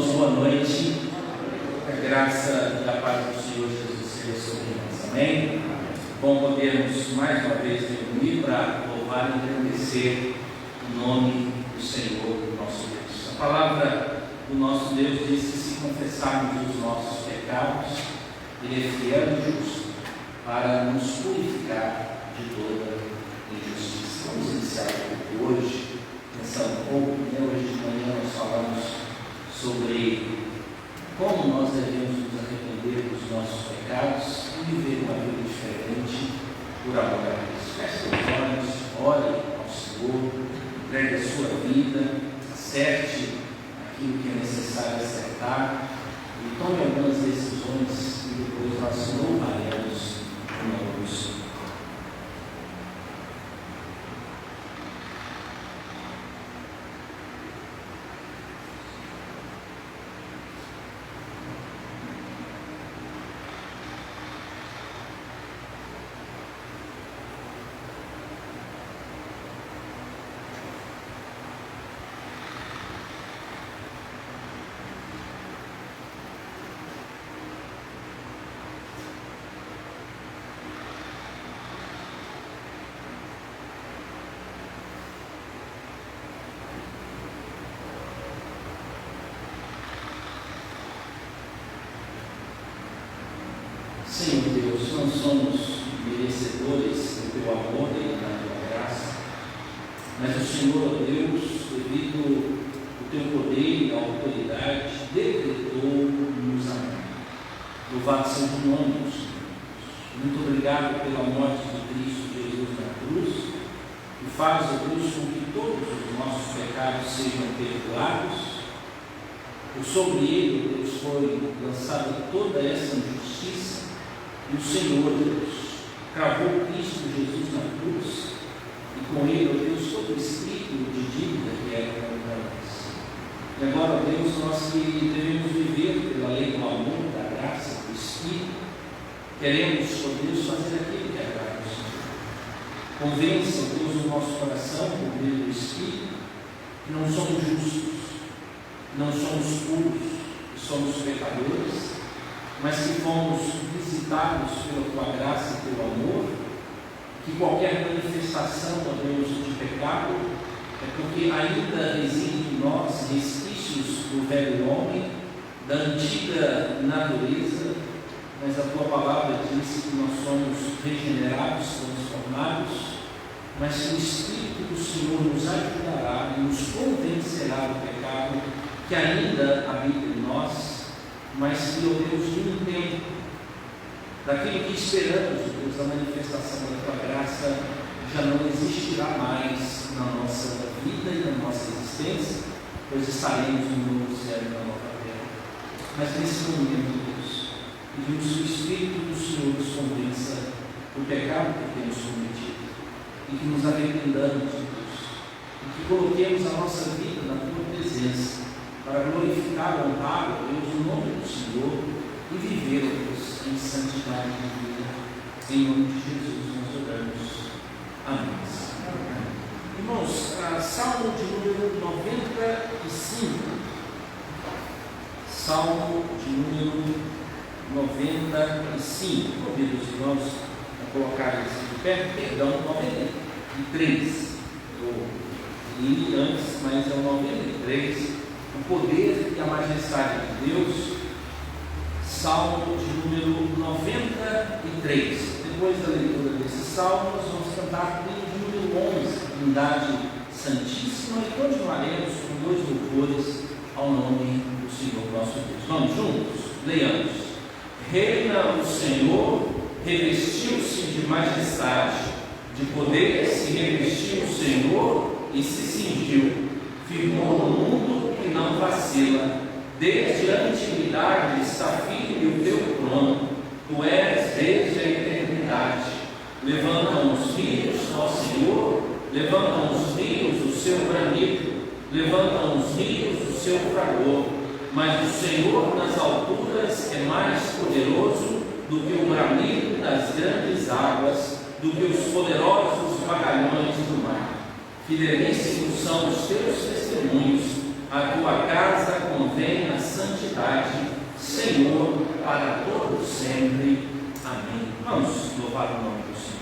Irmãos, boa noite. A graça e a paz do Senhor Jesus seja sobre nós. Amém? Bom podermos mais uma vez reunir para louvar e agradecer o nome do Senhor, nosso Deus. A palavra do nosso Deus diz que se confessarmos os nossos pecados, Ele é fiel e justo para nos purificar de toda injustiça. Vamos iniciar hoje, pensando um pouco, hoje de manhã nós falamos sobre como nós devemos nos arrepender dos nossos pecados e viver uma vida diferente por amor a Deus. Feche seus olhos, ore ao Senhor, entregue a sua vida, acerte aquilo que é necessário acertar e tome algumas decisões e depois nós louvaremos o nome do Senhor. Senhor Deus, não somos merecedores do Teu amor e da Tua graça, mas o Senhor, Deus, devido ao Teu poder e à autoridade, decretou nos amar. Louvado seja o nome do Senhor. Muito obrigado pela morte de Cristo Jesus na cruz, e faz, ó Deus, com que todos os nossos pecados sejam perdoados, por sobre Ele, Deus, foi lançada toda essa injustiça. E o Senhor, Deus, cravou Cristo Jesus na cruz, e com Ele, ó Deus, todo o espírito de dívida que era contra nós. E agora, ó Deus, nós que devemos viver pela lei do amor, da graça, do Espírito, queremos, ó Deus, fazer aquilo que agrada ao Senhor. Convença, ó Deus, o nosso coração, por meio do Espírito, que não somos justos, não somos puros, que somos pecadores, mas que fomos visitados pela Tua graça e pelo amor, que qualquer manifestação, ó Deus, de pecado é porque ainda existem em nós resquícios do velho homem, da antiga natureza, mas a Tua palavra diz que nós somos regenerados, transformados, mas que o Espírito do Senhor nos ajudará e nos convencerá do pecado que ainda habita em nós, mas que, ó Deus, de um tempo, daquilo que esperamos, Deus, da manifestação da Tua graça, já não existirá mais na nossa vida e na nossa existência, pois estaremos no novo céu e na nova terra. Mas nesse momento, Deus, pedimos que o Espírito do Senhor nos convença do pecado que temos cometido e que nos arrependamos, Deus, e que coloquemos a nossa vida na Tua presença, para glorificar e honrar, Deus, o nome do Senhor e viver, Deus, em santidade de vida. Em nome de Jesus nós oramos. Amém. Irmãos, Salmo de número 95. Salmo de número 95. Convido os irmãos a colocar isso de pé. Perdão, 93. Eu li antes, mas é o 93. O poder e a majestade de Deus, Salmo de número 93. Depois da leitura desse salmo, nós vamos cantar o hino de número 11, Trindade Santíssima, e continuaremos com dois louvores ao nome do Senhor nosso Deus. Vamos juntos? Leiamos. Reina o Senhor, revestiu-se de majestade, de poder se revestiu o Senhor e se cingiu, firmou no mundo que não vacila, desde a antiguidade está firme o Teu trono, Tu és desde a eternidade. Levantam os rios, ó Senhor, levantam os rios o seu bramido, levantam os rios o seu fragor, mas o Senhor nas alturas é mais poderoso do que o bramido das grandes águas, do que os poderosos vagalhões do mar. Fidelíssimos são os Teus testemunhos, A tua casa convém a santidade, Senhor, para todos sempre. Amém. Vamos louvar o nome do Senhor.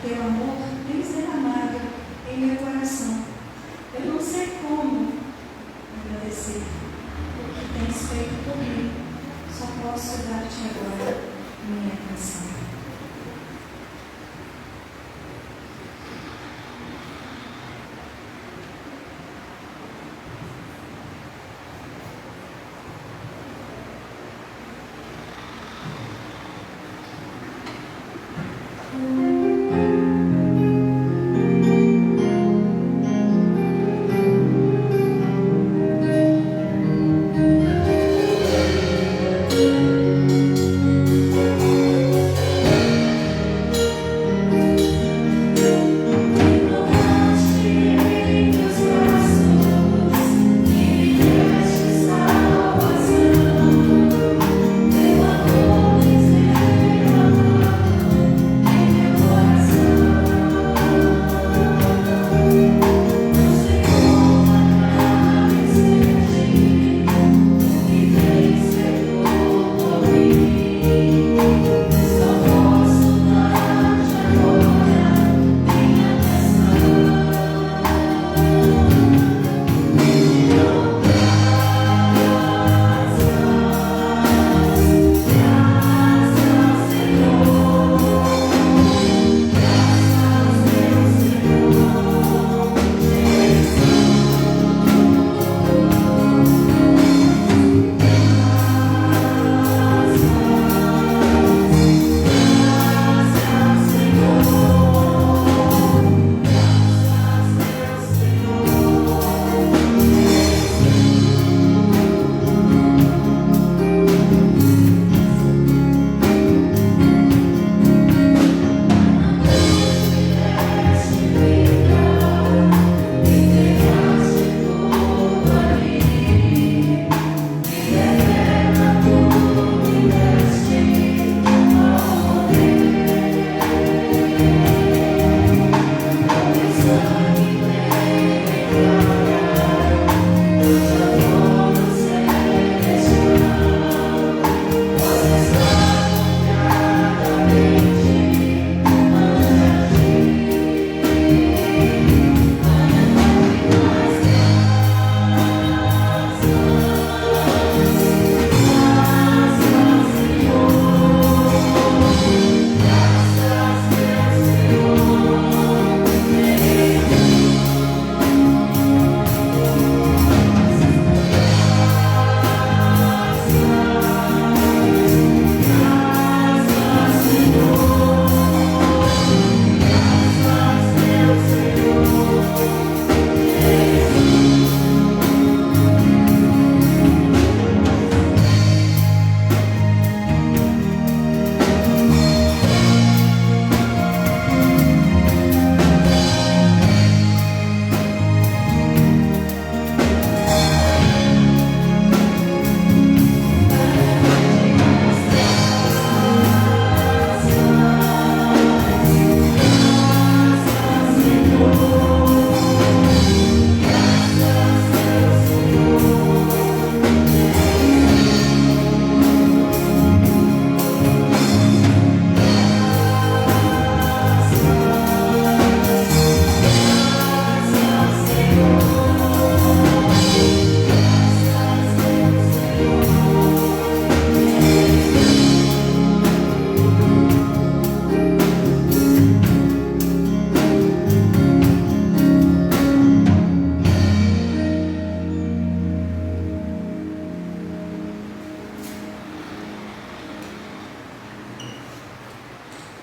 Teu amor tens derramado em meu coração. Eu não sei como agradecer o que tens feito por mim. Só posso dar-te agora minha canção.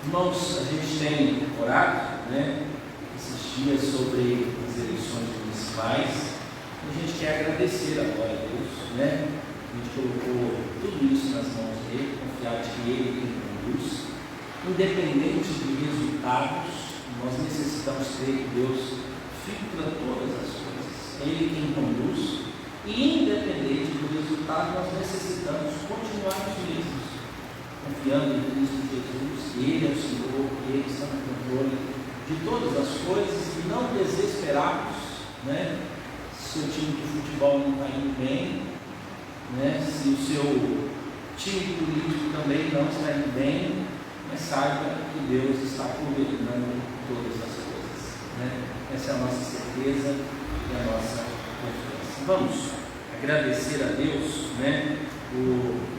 Irmãos, a gente tem orado, esses dias sobre as eleições municipais. A gente quer agradecer agora a Deus, A gente colocou tudo isso nas mãos dele, confiar de que ele quem conduz. Independente de resultados, nós necessitamos crer que Deus filtra todas as coisas. Ele quem conduz. E independente do resultado, nós necessitamos continuar os mesmos, confiando em Cristo Jesus, que Ele é o Senhor, que Ele está no controle de todas as coisas, e não desesperarmos, se o time de futebol não está indo bem, se o seu time político também não está indo bem, mas saiba que Deus está governando todas as coisas, né? Essa é a nossa certeza e a nossa confiança. Vamos agradecer a Deus, né,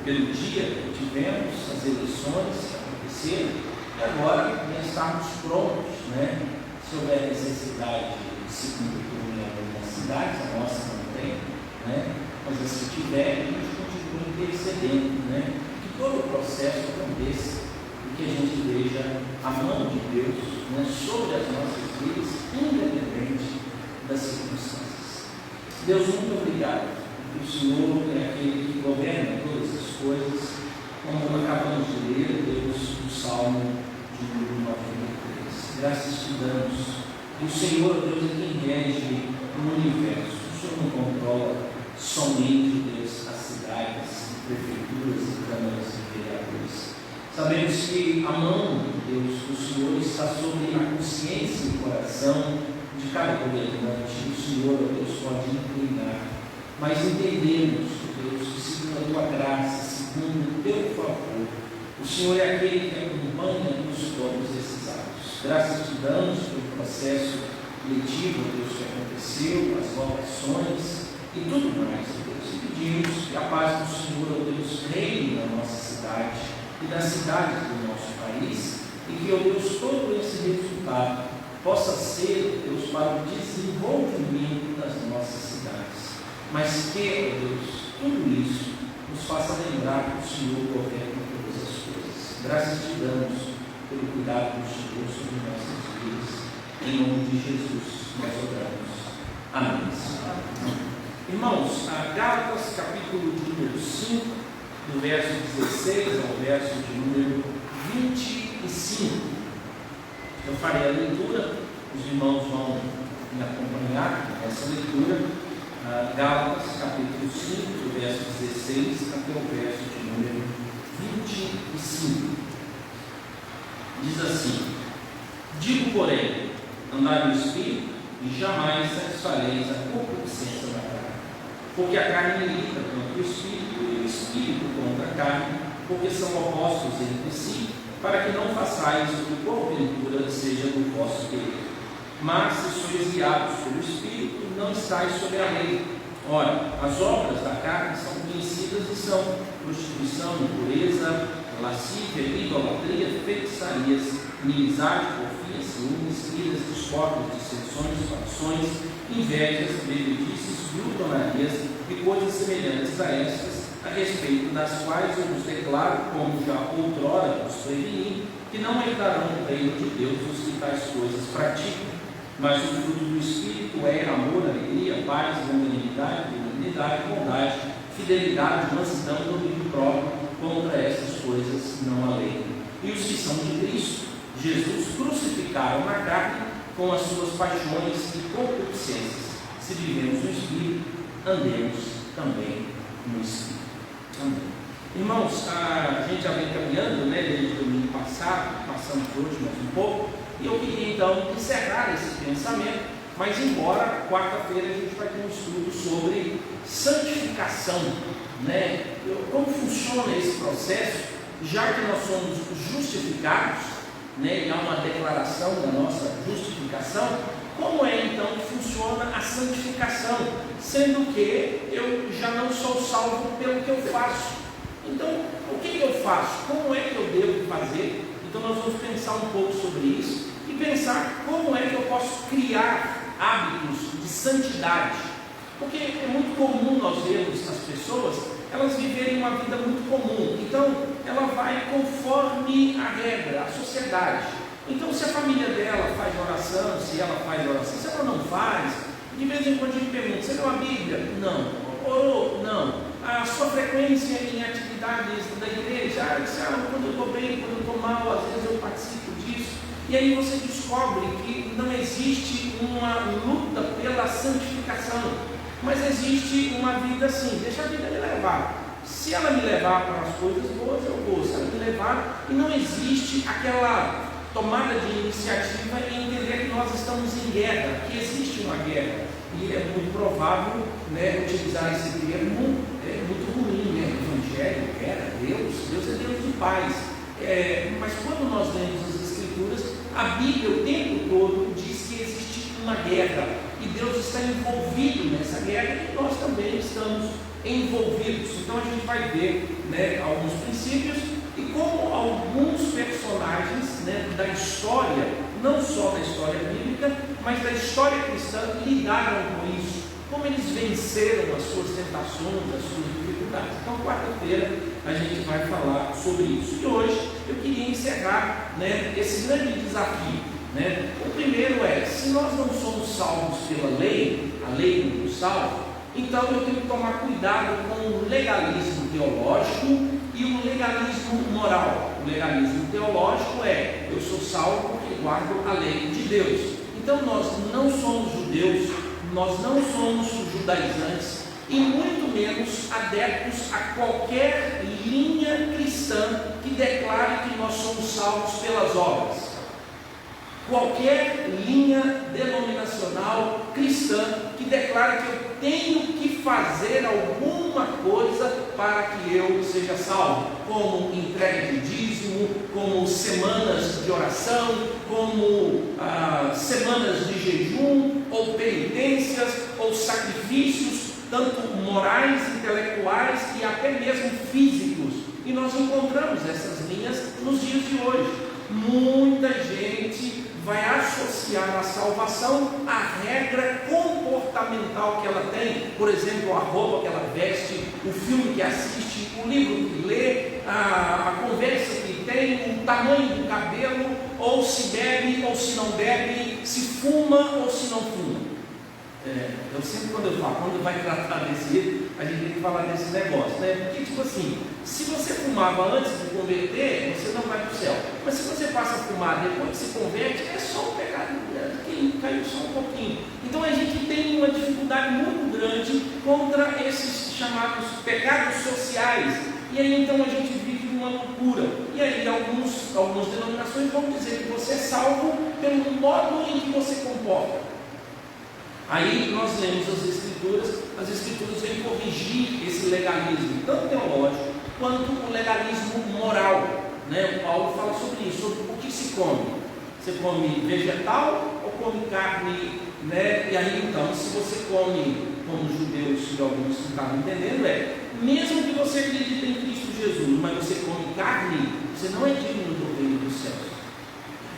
pelo dia que tivemos, as eleições que aconteceram, e agora estarmos prontos, né, se houver necessidade de segundo turno em algumas cidades, a nossa não tem, né, mas se tiver, a gente continua intercedendo, né, que todo o processo aconteça e que a gente veja a mão de Deus, né, sobre as nossas vidas, independente das circunstâncias. Deus, muito obrigado, porque o Senhor é aquele que governa todas as coisas, como acabamos de ler, Deus, no Salmo de número 93. Graças te damos. E o Senhor, Deus, é quem rege no universo. O Senhor não controla somente, Deus, as cidades, prefeituras e câmaras de vereadores. Sabemos que a mão de Deus, do Senhor, está sobre a consciência e o coração de cada governante. O Senhor, Deus, pode inclinar. Mas entendemos, Deus, que segundo a tua graça, segundo o teu favor, o Senhor é aquele que acompanha-nos todos esses atos. Graças te damos pelo processo letivo, Deus, que aconteceu, as votações e tudo mais, Deus. E pedimos que a paz do Senhor, Deus, reine na nossa cidade e nas cidades do nosso país, e que, ó Deus, todo esse resultado possa ser, Deus, para o desenvolvimento das nossas cidades. Mas que, ó Deus, tudo isso nos faça lembrar que o Senhor governa todas as coisas. Graças te damos pelo cuidado do Senhor sobre nossas vidas. Em nome de Jesus, nós oramos. Amém. Irmãos, Gálatas, capítulo de número 5, do verso 16 ao verso de número 25. Eu farei a leitura, os irmãos vão me acompanhar nessa leitura. Gálatas, capítulo 5, do verso 16 até o verso de número 25. Diz assim: digo, porém, andai no Espírito, e jamais satisfareis a concupiscência da carne. Porque a carne milita contra o Espírito, e o Espírito contra a carne, porque são opostos entre si, para que não façais o que porventura seja do vosso querer. Mas se sois guiados pelo Espírito, não estáis sob a lei. Ora, as obras da carne são conhecidas e são prostituição, impureza, lascívia, idolatria, feitiçarias, inimizade, porfia, ciúmes, iras, discórdias, dissensões, facções, invejas, bebedices, glutonarias e coisas semelhantes a estas, a respeito das quais eu vos declaro, como já outrora vos preveni, que não herdarão o reino de Deus os que tais coisas praticam. Mas o fruto do Espírito é amor, alegria, paz, longanimidade, benignidade, bondade, fidelidade, mansidão, domínio próprio. Contra essas coisas não há lei. E os que são de Cristo Jesus crucificaram na carne com as suas paixões e concupiscências. Se vivemos no Espírito, andemos também no Espírito. Amém. Irmãos, a gente já vem caminhando, né, desde o domingo passado, passamos hoje mais um pouco, e eu queria então encerrar esse pensamento, mas embora quarta-feira a gente vai ter um estudo sobre santificação, né? Como funciona esse processo, já que nós somos justificados, né, e há uma declaração da nossa justificação, como é então que funciona a santificação, sendo que eu já não sou salvo pelo que eu faço. Então, o que eu faço? Como é que eu devo fazer? Então nós vamos pensar um pouco sobre isso e pensar como é que eu posso criar hábitos de santidade. Porque é muito comum nós vermos as pessoas, elas viverem uma vida muito comum. Então, ela vai conforme a regra, a sociedade. Então, se a família dela faz oração, se ela faz oração, se ela não faz, de vez em quando a gente pergunta: você leu a Bíblia? Não. Orou? Não. A sua frequência em atividades da igreja, quando eu estou bem, quando eu estou mal, às vezes eu participo disso. E aí você descobre que não existe uma luta pela santificação, mas existe uma vida assim: deixa a vida me levar. Se ela me levar para as coisas boas, eu vou. Se ela me levar, e não existe aquela tomada de iniciativa em entender que nós estamos em guerra, que existe uma guerra. E é muito provável, né, utilizar esse termo, é muito ruim, né? Evangelho, guerra, Deus é Deus de paz. Mas quando nós lemos as Escrituras, a Bíblia o tempo todo diz que existe uma guerra, e Deus está envolvido nessa guerra, e nós também estamos envolvidos. Então a gente vai ver, né, alguns princípios e como alguns personagens, né, da história, não só da história bíblica, mas da história cristã, lidaram com isso, como eles venceram as suas tentações, as suas dificuldades. Então, quarta-feira, a gente vai falar sobre isso. E hoje eu queria encerrar, né, esse grande desafio. Né? O primeiro é, se nós não somos salvos pela lei, a lei não nos salva, então eu tenho que tomar cuidado com o legalismo teológico e o legalismo moral. O legalismo teológico é, eu sou salvo porque guardo a lei de Deus. Então nós não somos judeus, nós não somos judaizantes e muito menos adeptos a qualquer linha cristã que declare que nós somos salvos pelas obras. Qualquer linha denominacional cristã que declare que eu tenho que fazer alguma coisa para que eu seja salvo, como entrega de dízimo, como semanas de oração, como semanas de jejum, ou penitências, ou sacrifícios, tanto morais, intelectuais e até mesmo físicos. E nós encontramos essas linhas nos dias de hoje. Muita gente vai associar a salvação à regra comportamental que ela tem, por exemplo, a roupa que ela veste, o filme que assiste, o livro que lê, a conversa que tem, o tamanho do cabelo, ou se bebe ou se não bebe, se fuma ou se não fuma. Eu sempre, quando vai tratar desse jeito, a gente tem que falar desse negócio, né? Porque, tipo assim, se você fumava antes de converter, você não vai para o céu. Mas se você passa a fumar depois que se converte, é só um pecado que caiu só um pouquinho. Então a gente tem uma dificuldade muito grande contra esses chamados pecados sociais. E aí então a gente vive uma loucura. E aí algumas denominações vão dizer que você é salvo pelo modo em que você comporta. Aí nós lemos as escrituras vêm corrigir esse legalismo, tanto teológico quanto o legalismo moral. Né? O Paulo fala sobre isso, sobre o que se come. Você come vegetal ou come carne? Né? E aí então, se você come, como os judeus e alguns não estavam entendendo, mesmo que você acredite em Cristo Jesus, mas você come carne, você não é digno do reino dos céus.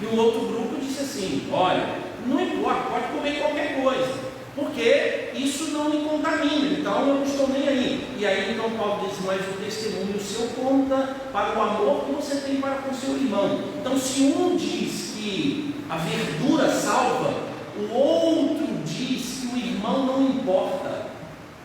E um outro grupo disse assim, olha, não importa, pode comer qualquer coisa, porque isso não me contamina, então eu não estou nem aí. E aí então Paulo diz, mas o testemunho seu conta para o amor que você tem para com seu irmão. Então se um diz que a verdura salva, o outro diz que o irmão não importa.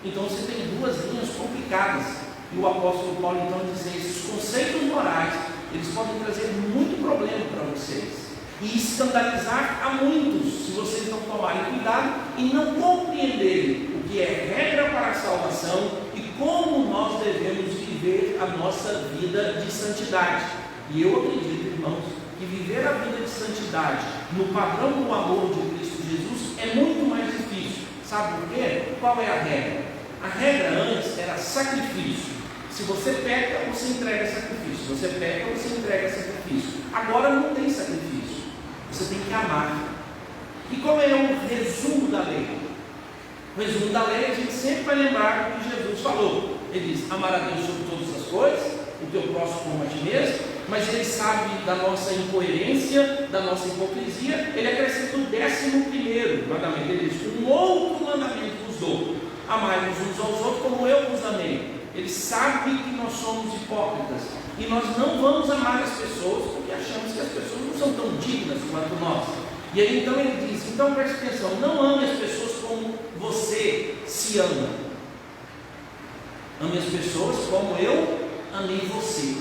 Então você tem duas linhas complicadas. E o apóstolo Paulo então diz, esses conceitos morais, eles podem trazer muito problema para vocês e escandalizar a muitos, se vocês não tomarem cuidado e não compreenderem o que é regra para a salvação e como nós devemos viver a nossa vida de santidade. E eu acredito, irmãos, que viver a vida de santidade no padrão do amor de Cristo Jesus é muito mais difícil. Sabe por quê? Qual é a regra? A regra antes era sacrifício. Se você peca, você entrega sacrifício. Se você peca, você entrega sacrifício. Agora não tem sacrifício. Você tem que amar. E qual é o resumo da lei? O resumo da lei, a gente sempre vai lembrar o que Jesus falou. Ele diz, amar a Deus sobre todas as coisas, o teu próximo como a ti mesmo, mas ele sabe da nossa incoerência, da nossa hipocrisia, ele acrescenta o 11º mandamento. Ele diz, um outro mandamento vos dou, amai-vos uns aos outros como eu vos amei. Ele sabe que nós somos hipócritas e nós não vamos amar as pessoas porque achamos que as pessoas não são tão dignas quanto nós. E aí então ele diz, então preste atenção, não ame as pessoas como você se ama. Ame as pessoas como eu amei você.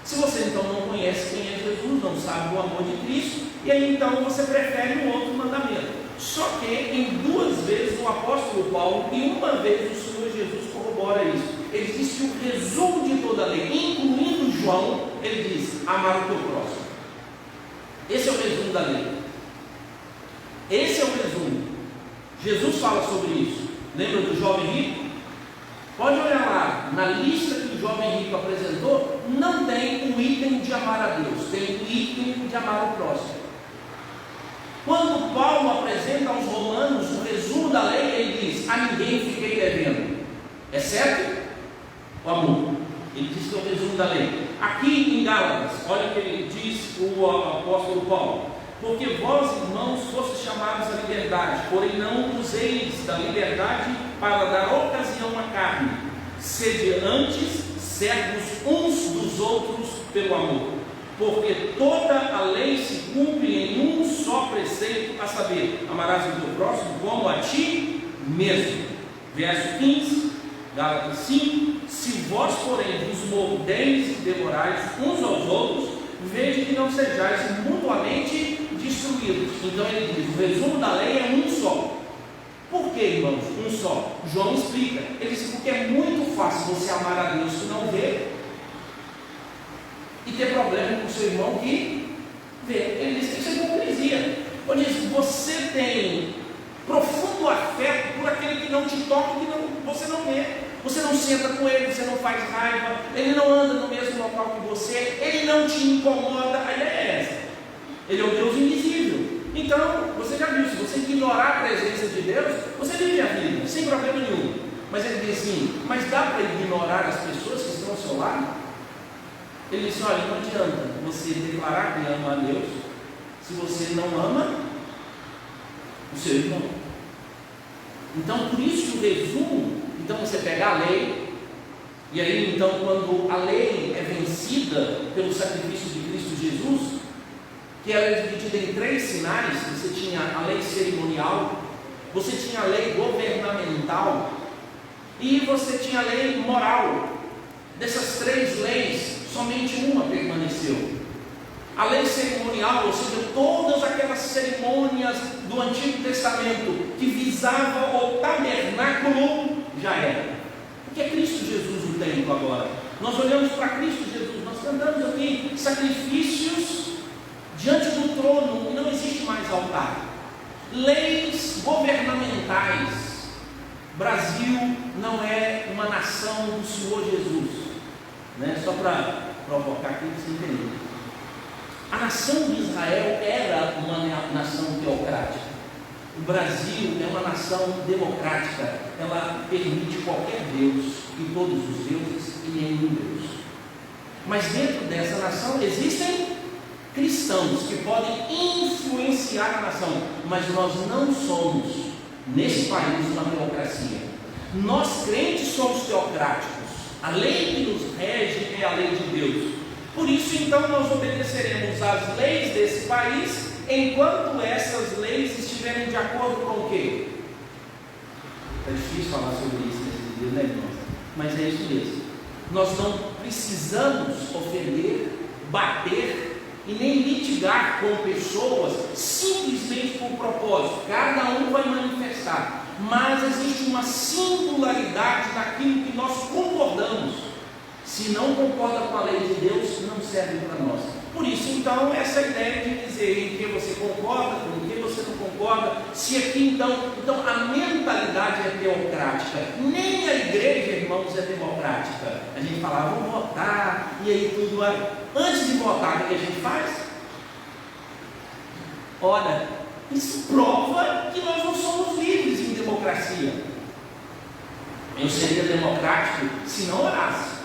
Se você então não conhece quem é Jesus, não sabe o amor de Cristo, e aí então você prefere um outro mandamento. Só que em 2 vezes o apóstolo Paulo e uma vez o Senhor Jesus corrobora isso. Ele diz que o resumo de toda a lei, incluindo João, ele diz, amar o teu próximo. Esse é o resumo da lei. Esse é o resumo. Jesus fala sobre isso. Lembra do jovem rico? Pode olhar lá, na lista que o jovem rico apresentou, não tem o item de amar a Deus, tem o item de amar o próximo. Quando Paulo apresenta aos romanos o resumo da lei, ele diz: a ninguém fiquei devendo, exceto o amor. Ele diz que é o resumo da lei. Aqui em Gálatas, olha o que ele diz, o apóstolo Paulo: porque vós, irmãos, fostes chamados à liberdade, porém não useis da liberdade para dar ocasião à carne, sede antes servos uns dos outros pelo amor, porque toda a lei se cumpre em um só preceito, a saber, amarás o teu próximo como a ti mesmo. Verso 15, Gálatas 5: se vós, porém, vos mordeis e devorais uns aos outros, vede que não sejais mutuamente destruídos. Então ele diz: o resumo da lei é um só. Por que, irmãos, um só? João explica. Ele diz: porque é muito fácil você amar a Deus que não vê e ter problema com o seu irmão que vê. Ele diz que isso é hipocrisia. Ele diz: você tem profundo afeto por aquele que não te toca, você não vê. Você não senta com ele, você não faz raiva, ele não anda no mesmo local que você, ele não te incomoda. A ideia é essa. Ele é o Deus invisível. Então, você já viu, se você ignorar a presença de Deus, você vive a vida, sem problema nenhum. Mas ele diz assim: mas dá para ignorar as pessoas que estão ao seu lado? Ele diz: olha, não adianta você declarar que ama a Deus se você não ama o seu irmão. Então, por isso que o resumo, então você pega a lei, e aí então quando a lei é vencida pelo sacrifício de Cristo Jesus, que ela é dividida em 3 sinais. Você tinha a lei cerimonial, você tinha a lei governamental e você tinha a lei moral. Dessas 3 leis, somente uma permaneceu. A lei cerimonial, ou seja, todas aquelas cerimônias do Antigo Testamento que visava o tabernáculo, já era. Porque é Cristo Jesus o templo agora. Nós olhamos para Cristo Jesus, nós cantamos aqui sacrifícios diante do trono, e não existe mais altar. Leis governamentais. Brasil não é uma nação do Senhor Jesus, né? Só para provocar aqui para você entender. A nação de Israel era uma nação teocrática. O Brasil é uma nação democrática. Ela permite qualquer Deus e todos os deuses e nenhum Deus. Mas dentro dessa nação existem cristãos que podem influenciar a nação, mas nós não somos, nesse país, uma teocracia. Nós crentes somos teocráticos. A lei que nos rege é a lei de Deus. Por isso, então, nós obedeceremos às leis desse país, enquanto essas leis estiverem de acordo com o quê? É difícil falar sobre isso nesse dia, né, irmãos? Mas é isso mesmo. Nós não precisamos ofender, bater e nem litigar com pessoas simplesmente por propósito. Cada um vai manifestar, mas existe uma singularidade naquilo que nós concordamos. Se não concorda com a lei de Deus, não serve para nós. Por isso, então, essa ideia de dizer em que você concorda, com que você não concorda, se aqui então a mentalidade é teocrática. Nem a igreja, irmãos, é democrática. A gente fala: vamos votar, e aí tudo vai. Antes de votar, o que a gente faz? Ora, isso prova que nós não somos livres em democracia. Eu seria democrático se não orasse.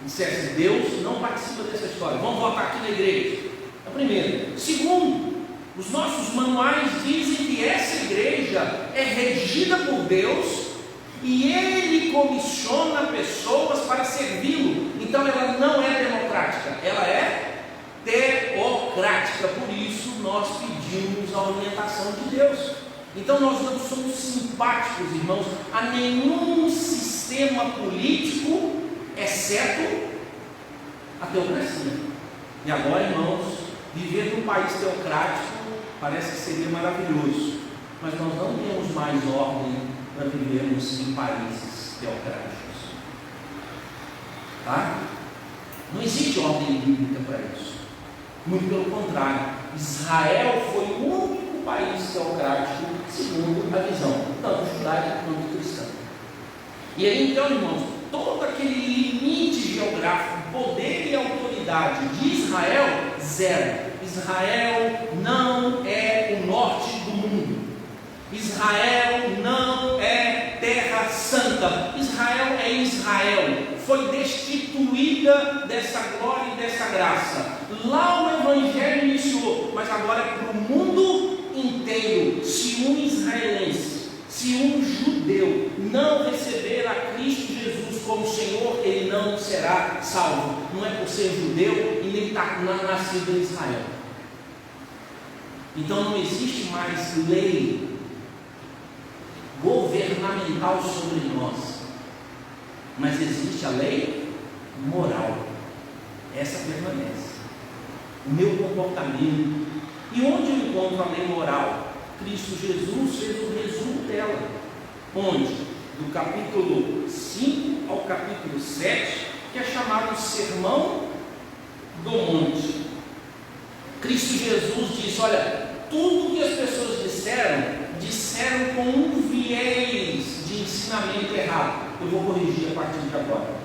Dissesse: Deus não participa dessa história, vamos votar aqui na igreja. É o primeiro. Segundo, os nossos manuais dizem que essa igreja é regida por Deus e Ele comissiona pessoas para servi-lo. Então ela não é democrática, ela é teocrática. Por isso nós pedimos a orientação de Deus. Então nós não somos simpáticos, irmãos, a nenhum sistema político, exceto a teocracia. E agora, irmãos, viver num país teocrático parece que seria maravilhoso, mas nós não temos mais ordem para vivermos em países teocráticos, tá? Não existe ordem bíblica para isso. Muito pelo contrário, Israel foi o único país teocrático segundo a visão tanto judaica quanto cristã. E aí então, irmãos, todo aquele limite geográfico, poder e autoridade de Israel, zero. Israel não é o norte Israel não é terra santa. Israel é Israel. Foi destituída dessa glória e dessa graça. Lá o Evangelho iniciou, mas agora é para o mundo inteiro. Se um israelense, se um judeu não receber a Cristo Jesus como Senhor, ele não será salvo. Não é por ser judeu e nem nascido em Israel. Então não existe mais lei governamental sobre nós, mas existe a lei moral. Essa permanece. O meu comportamento. E onde eu encontro a lei moral? Cristo Jesus fez o resumo dela. Onde? Do capítulo 5 ao capítulo 7, que é chamado Sermão do Monte. Cristo Jesus disse: olha, tudo que as pessoas disseram com um viés de ensinamento errado. Eu vou corrigir a partir de agora.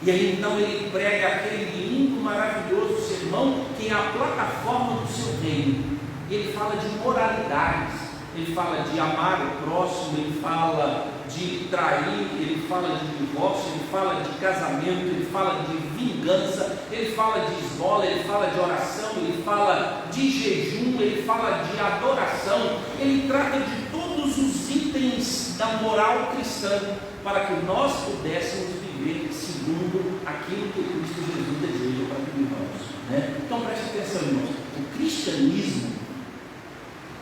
E aí então ele prega aquele lindo, maravilhoso sermão que é a plataforma do seu reino. Ele fala de moralidades, ele fala de amar o próximo, ele fala de trair, ele fala de divórcio, ele fala de casamento, ele fala de vingança, ele fala de esmola, ele fala de oração, ele fala de jejum, ele fala de adoração. Ele trata de todos os itens da moral cristã para que nós pudéssemos viver segundo aquilo que Cristo Jesus deseja para que vivamos, né? Então preste atenção, irmãos. O cristianismo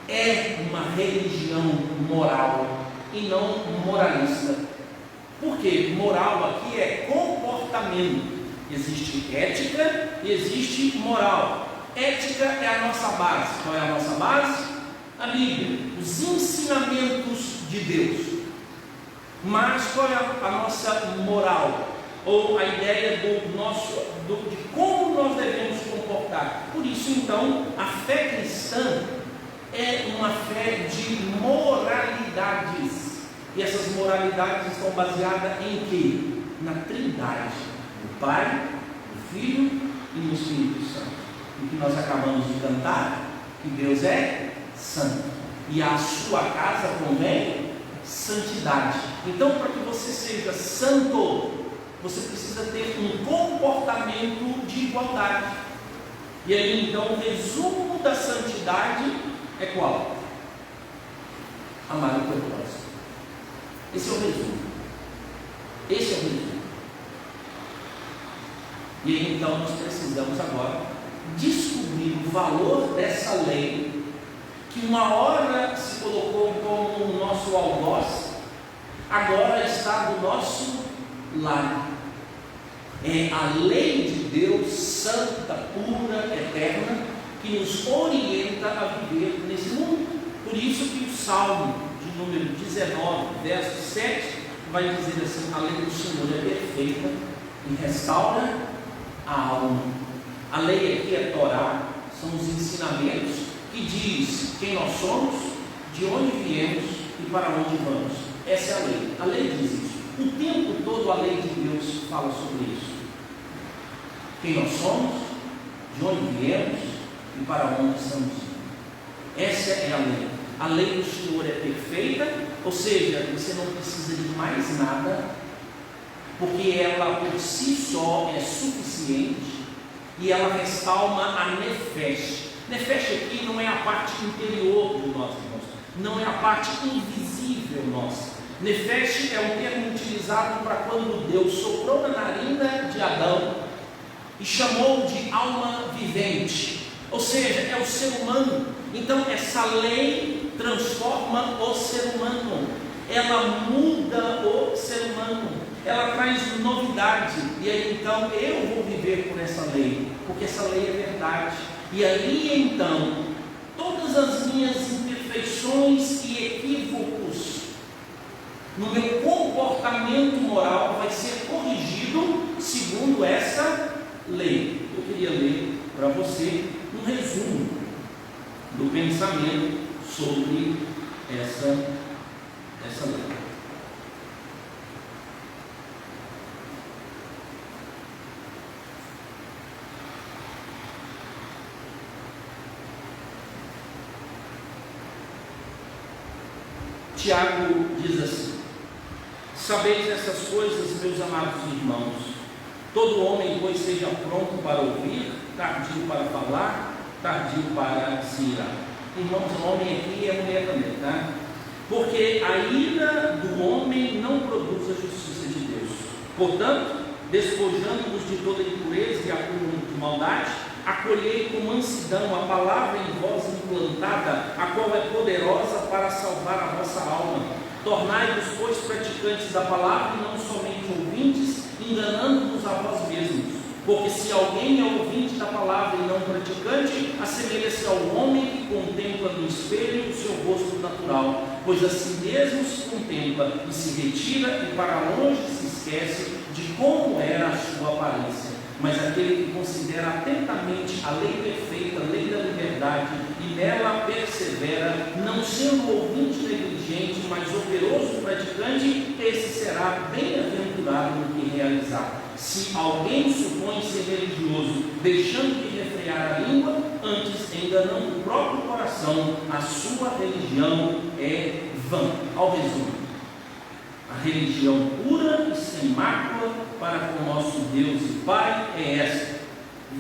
é uma religião moral e não moralista. Por quê? Moral aqui é comportamento. Existe ética e existe moral. Ética é a nossa base. Qual é a nossa base? A Bíblia, os ensinamentos de Deus. Mas qual é a nossa moral? Ou a ideia de como nós devemos comportar. Por isso então, a fé cristã é uma fé de moralidades. E essas moralidades estão baseadas em quê? Na Trindade, no Pai, no Filho e no Espírito Santo. O que nós acabamos de cantar, que Deus é santo, e a sua casa convém santidade. Então, para que você seja santo, você precisa ter um comportamento de igualdade. E aí então o resumo da santidade é qual? Amar o teu próximo. Esse é o resumo. Esse é o resumo. E aí então nós precisamos agora descobrir o valor dessa lei, que uma hora se colocou como o nosso algoz, agora está do nosso lado. É a lei de Deus, santa, pura, eterna, que nos orienta a viver nesse mundo. Por isso que o Salmo de número 19, verso 7, vai dizer assim: a lei do Senhor é perfeita e restaura a alma. A lei aqui é Torá, são os ensinamentos que diz quem nós somos, de onde viemos e para onde vamos. Essa é a lei. A lei diz isso. O tempo todo a lei de Deus fala sobre isso. Quem nós somos, de onde viemos e para onde estamos indo. Essa é a lei. A lei do Senhor é perfeita, ou seja, você não precisa de mais nada, porque ela por si só é suficiente e ela restaura a nefesh. Nefesh aqui não é a parte interior de nós, irmãos, não é a parte invisível nossa. Nefesh é um termo utilizado para quando Deus soprou na narina de Adão e chamou de alma vivente, ou seja, é o ser humano. Então essa lei transforma o ser humano, ela muda o ser humano, ela traz novidade. E aí então eu vou viver por essa lei, porque essa lei é verdade. E aí então todas as minhas imperfeições e equívocos no meu comportamento moral vai ser corrigido segundo essa lei. Eu queria ler para você um resumo do pensamento sobre essa lei. Tiago diz assim: sabeis essas coisas, meus amados irmãos, todo homem, pois, seja pronto para ouvir, tardio para falar, tardio para se irar. Irmãos, homem aqui é mulher também, tá? Porque a ira do homem não produz a justiça de Deus. Portanto, despojando-vos de toda impureza e acúmulo de maldade, acolhei com mansidão a palavra em vós implantada, a qual é poderosa para salvar a vossa alma. Tornai-vos, pois, praticantes da palavra e não somente ouvintes, enganando-vos a vós mesmos. Porque se alguém é ouvinte da palavra e não praticante, assemelha-se ao homem que contempla no espelho o seu rosto natural, pois a si mesmo se contempla e se retira e para longe se esquece de como era a sua aparência. Mas aquele que considera atentamente a lei perfeita, a lei da liberdade, e nela persevera, não sendo ouvinte negligente, mas operoso praticante, esse será bem-aventurado no que realizar. Se alguém supõe ser religioso, deixando de refrear a língua, antes enganando o próprio coração, a sua religião é vã. Ao resumo: a religião pura e sem mácula para com nosso Deus e Pai é esta: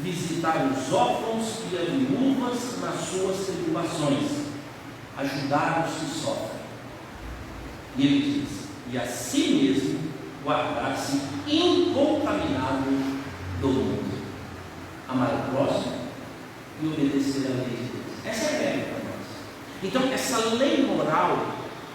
visitar os órfãos e as viúvas nas suas tribulações, ajudar os que sofrem. E ele diz: e a si mesmo guardar-se incontaminado do mundo, amar o próximo e obedecer à lei de Deus. Essa é a regra para nós. Então, essa lei moral,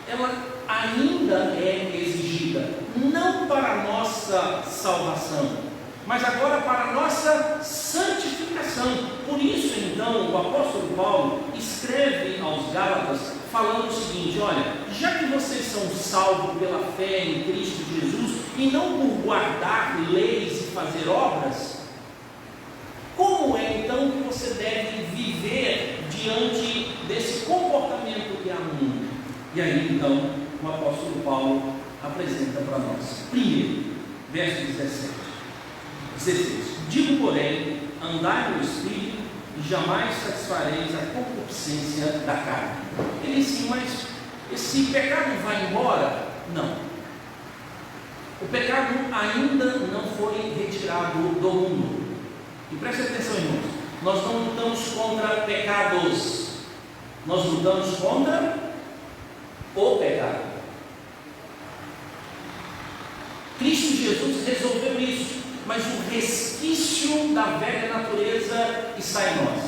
ela ainda é exigida, não para a nossa salvação, mas agora para a nossa santificação. Por isso, então, o apóstolo Paulo escreve aos Gálatas falando o seguinte: olha, já que vocês são salvos pela fé em Cristo Jesus e não por guardar leis e fazer obras, como é então que você deve viver diante desse comportamento que há no mundo? E aí então o apóstolo Paulo apresenta para nós. Primeiro, verso 16: digo, porém, andai no Espírito e jamais satisfareis a concupiscência da carne. Ele diz assim: mas esse pecado vai embora? Não. O pecado ainda não foi retirado do mundo. E preste atenção, irmãos, nós não lutamos contra pecados, nós lutamos contra o pecado. Cristo Jesus resolveu isso, mas o resquício da velha natureza está em nós.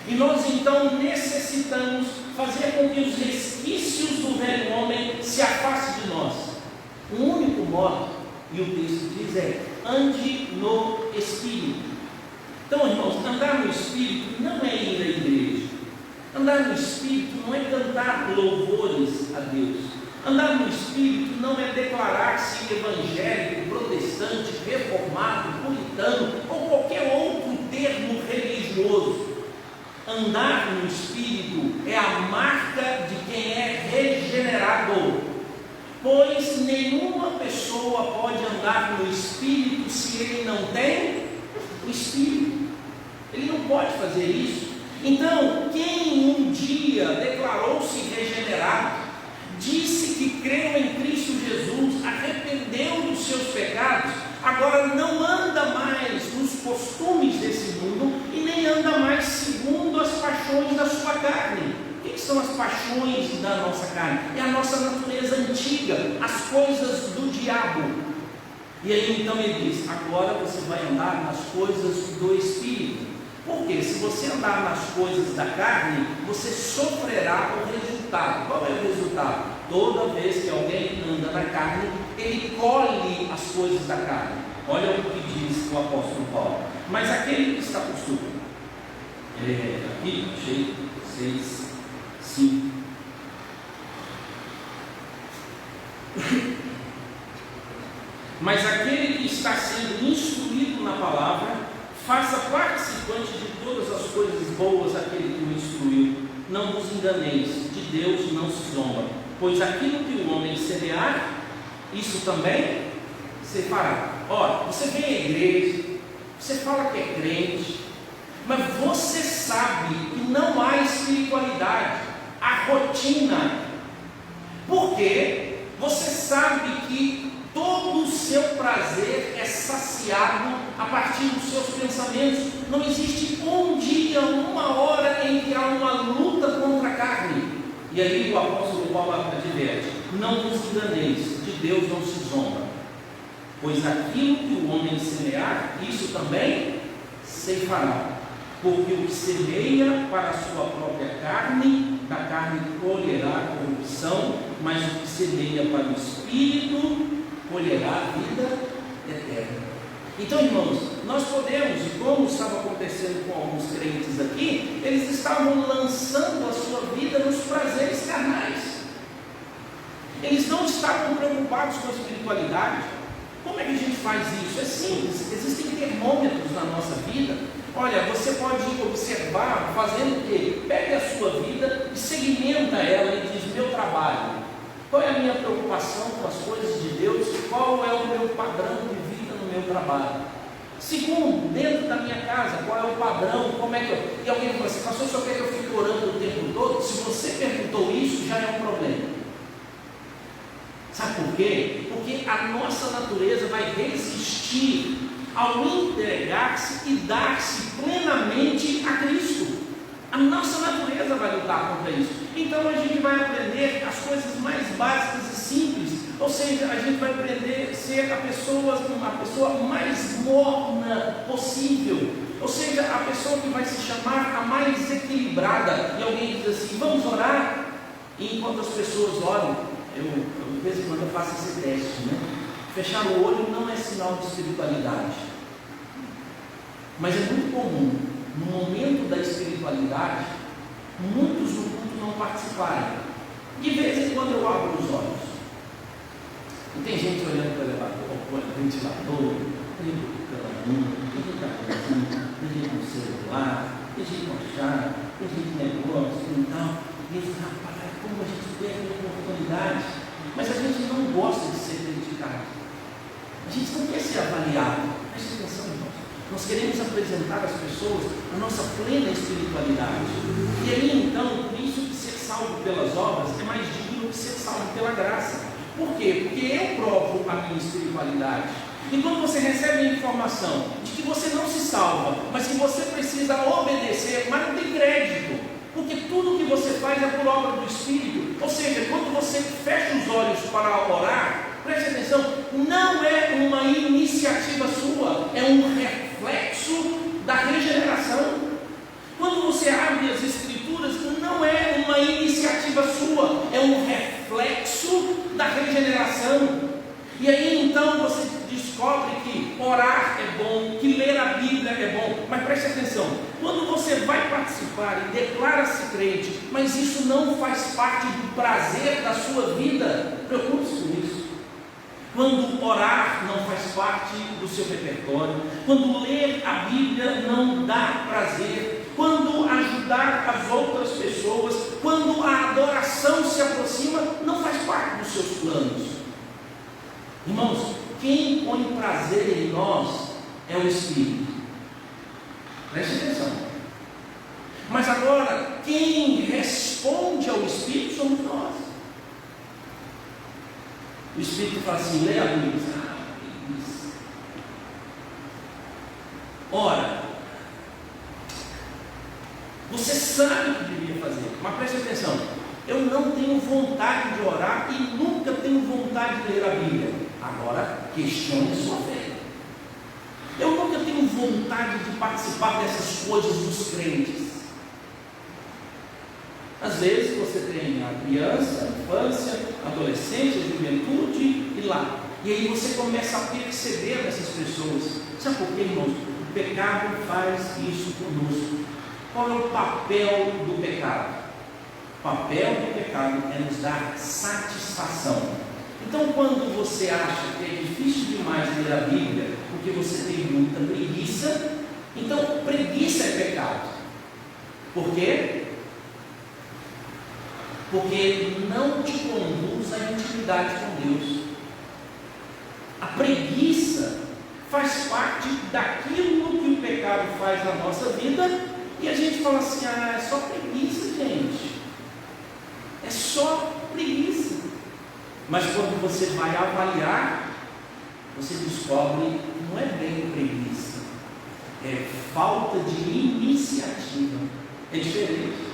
E nós então necessitamos fazer com que os resquícios do velho homem se afastem de nós. O único modo, e o texto diz, é: ande no Espírito. Então, irmãos, andar no Espírito não é ir à igreja. Andar no Espírito não é cantar louvores a Deus. Andar no Espírito não é declarar-se evangélico, protestante, reformado, puritano ou qualquer outro termo religioso. Andar no Espírito é a marca de quem é regenerado, pois nenhuma pessoa pode andar no Espírito se ele não tem o Espírito. Ele não pode fazer isso. Então, quem um dia declarou-se regenerado, disse que creu em Cristo Jesus, arrependeu dos seus pecados, agora não anda mais nos costumes desse mundo e nem anda mais segundo as paixões da sua carne. O que são as paixões da nossa carne? É a nossa natureza antiga, as coisas do diabo. E aí então ele diz: agora você vai andar nas coisas do Espírito. Porque se você andar nas coisas da carne, você sofrerá o resultado. Qual é o resultado? Toda vez que alguém anda na carne, ele colhe as coisas da carne. Olha o que diz o apóstolo Paulo: mas aquele que está possuído, ele é aqui, cheio, 6, 5. Mas aquele que está sendo instruído na palavra, faça participante de todas as coisas boas aquele que o instruiu. Não vos enganeis, de Deus não se zomba, pois aquilo que o homem semear, isso também se fará. Ora, você vem à igreja, você fala que é crente, mas você sabe que não há espiritualidade, há rotina. Porque você sabe que todo o seu prazer é saciado a partir dos seus pensamentos. Não existe um dia, uma hora em que há uma luta contra a carne. E aí o apóstolo Paulo adverte: não vos enganeis, de Deus não se zomba, pois aquilo que o homem semear, isso também ceifará. Porque o que semeia para a sua própria carne, da carne colherá corrupção, mas o que semeia para o Espírito, colherá a vida eterna. Então, irmãos, nós podemos, e como estava acontecendo com alguns crentes aqui, eles estavam lançando a sua vida nos prazeres carnais. Eles não estavam preocupados com a espiritualidade. Como é que a gente faz isso? É simples, existem termômetros na nossa vida. Olha, você pode observar fazendo o quê? Pegue a sua vida e segmenta ela e diz: meu trabalho, qual é a minha preocupação com as coisas de Deus? Qual é o meu padrão de vida no meu trabalho? Segundo, dentro da minha casa, qual é o padrão? Como é que eu... E alguém fala assim: pastor, só quer que eu fique orando o tempo todo? Se você perguntou isso, já é um problema. Sabe por quê? Porque a nossa natureza vai resistir ao entregar-se e dar-se plenamente a Cristo. A nossa natureza vai lutar contra isso. Então a gente vai aprender as coisas mais básicas e simples. Ou seja, a gente vai aprender a ser a pessoa mais morna possível. Ou seja, a pessoa que vai se chamar a mais equilibrada. E alguém diz assim: vamos orar? E enquanto as pessoas oram, de vez em quando eu faço esse teste, né? Fechar o olho não é sinal de espiritualidade, mas é muito comum, no momento da espiritualidade, muitos no culto não participarem. De vez em quando eu abro os olhos, e tem gente olhando para o elevador, para o ventilador, tem gente reclamando, tem gente trabalhando, tem gente com celular, tem gente com chá, tem gente com negócio e tal. E eles, rapaz, como a gente perde a oportunidade. Mas a gente não gosta de ser criticado. A gente não quer ser avaliado. Preste atenção, irmãos. Nós queremos apresentar às pessoas a nossa plena espiritualidade. E aí, então, por isso que ser salvo pelas obras é mais digno que ser salvo pela graça. Por quê? Porque eu provo a minha espiritualidade. E quando você recebe a informação de que você não se salva, mas que você precisa obedecer, mas não tem crédito, porque tudo que você faz é por obra do Espírito. Ou seja, quando você fecha os olhos para orar, preste atenção, não é uma iniciativa sua, é um reflexo da regeneração. Quando você abre as Escrituras, não é uma iniciativa sua, é um reflexo da regeneração. E aí então você descobre que orar é bom, que ler a Bíblia é bom. Mas preste atenção, quando você vai participar e declara-se crente, mas isso não faz parte do prazer da sua vida, preocupe-se com isso. Quando orar não faz parte do seu repertório, quando ler a Bíblia não dá prazer, quando ajudar as outras pessoas, quando a adoração se aproxima, não faz parte dos seus planos. Irmãos, quem põe prazer em nós é o Espírito. Preste atenção. Mas agora, quem responde ao Espírito somos nós. O Espírito fala assim: leia a Bíblia. Isso. Ora, você sabe o que deveria fazer, mas preste atenção. Eu não tenho vontade de orar e nunca tenho vontade de ler a Bíblia. Agora, questione a sua fé. Eu nunca tenho vontade de participar dessas coisas dos crentes. Às vezes você tem a criança, a infância, a adolescência, a juventude e lá. E aí você começa a perceber essas pessoas. Sabe por quê, irmãos? O pecado faz isso conosco. Qual é o papel do pecado? O papel do pecado é nos dar satisfação. Então, quando você acha que é difícil demais ler a Bíblia, porque você tem muita preguiça, então preguiça é pecado. Por quê? Porque não te conduz à intimidade com Deus. A preguiça faz parte daquilo que o pecado faz na nossa vida, e a gente fala assim: é só preguiça, gente. É só preguiça. Mas quando você vai avaliar, você descobre que não é bem preguiça, é falta de iniciativa. É diferente.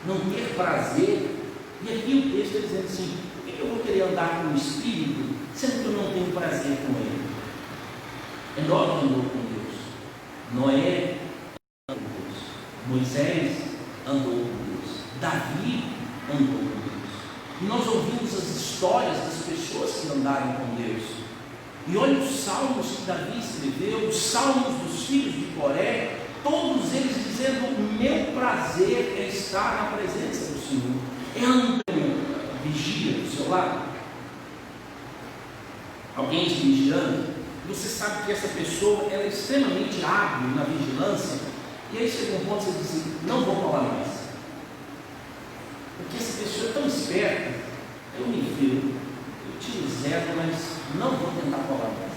Não ter prazer. E aqui o texto está dizendo assim: por que eu vou querer andar com o Espírito, sendo que eu não tenho prazer com ele? Enoque andou com Deus, Noé andou com Deus, Moisés andou com Deus, Davi andou com Deus. E nós ouvimos as histórias das pessoas que andaram com Deus. E olha os salmos que Davi escreveu, os salmos dos filhos de Coré, todos eles dizendo: o meu prazer é estar na presença do Senhor. É andar, vigia do seu lado. Alguém te vigiando, você sabe que essa pessoa ela é extremamente hábil na vigilância, e aí chega um ponto que você diz assim: não vou falar mais, porque essa pessoa é tão esperta, eu me viro, eu tiro zero, mas não vou tentar falar mais.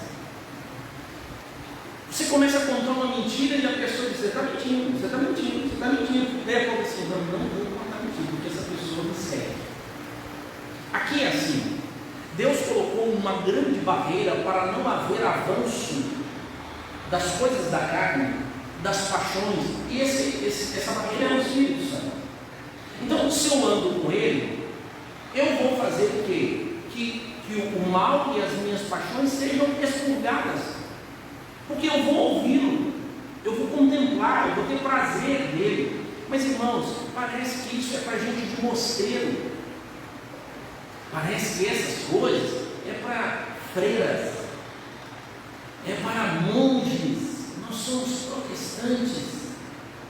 Você começa a contar uma mentira e a pessoa diz: você está mentindo, você está mentindo, você está mentindo. Daí a pouco assim: não vou contar mentira, porque essa pessoa me segue. Aqui é assim. Deus colocou uma grande barreira para não haver avanço das coisas da carne, das paixões, e essa barreira é o Espírito Santo. Então, se eu ando com Ele, eu vou fazer o quê? Que o mal e as minhas paixões sejam expurgadas, porque eu vou ouvi-lo, eu vou contemplar, eu vou ter prazer nele. Mas, irmãos, parece que isso é para gente de mosteiro. Parece que essas coisas é para freiras, é para monges. Nós somos protestantes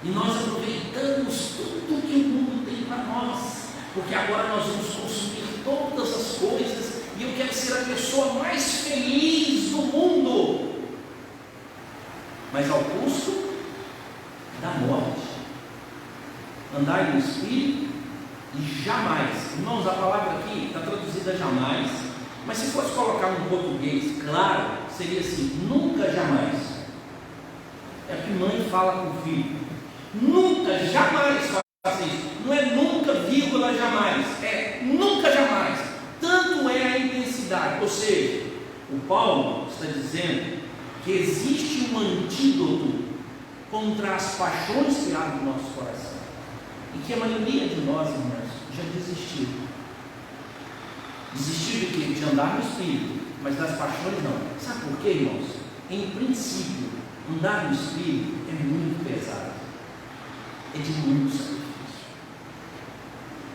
e nós aproveitamos tudo que o mundo tem para nós, porque agora nós vamos consumir todas as coisas e eu quero ser a pessoa mais feliz do mundo, mas ao custo da morte. Andai no Espírito e jamais, irmãos, a palavra aqui está traduzida jamais, mas se fosse colocar no português, claro, seria assim: nunca jamais. É o que mãe fala com o filho: nunca jamais faça isso. Não é nunca, vírgula, jamais, é nunca jamais. Tanto é a intensidade. Ou seja, o Paulo está dizendo que existe um antídoto contra as paixões que há no nosso coração, e que a maioria de nós, irmãos, já desistiu. Desistiu de quê? De andar no Espírito, mas das paixões não. Sabe por quê, irmãos? Em princípio, andar no Espírito é muito pesado, é de muito sacrifício.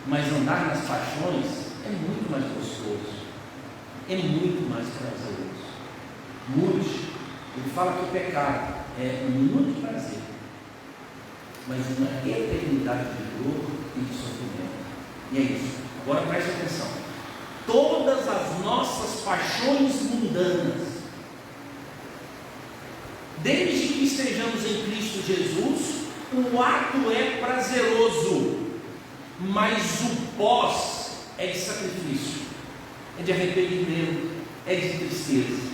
Mas andar nas paixões é muito mais gostoso, é muito mais prazeroso. Muitos, ele fala que o pecado é muito prazer, mas uma eternidade de dor e de sofrimento. E é isso. Agora preste atenção: todas as nossas paixões mundanas, desde que estejamos em Cristo Jesus, o ato é prazeroso, mas o pós é de sacrifício, é de arrependimento, é de tristeza,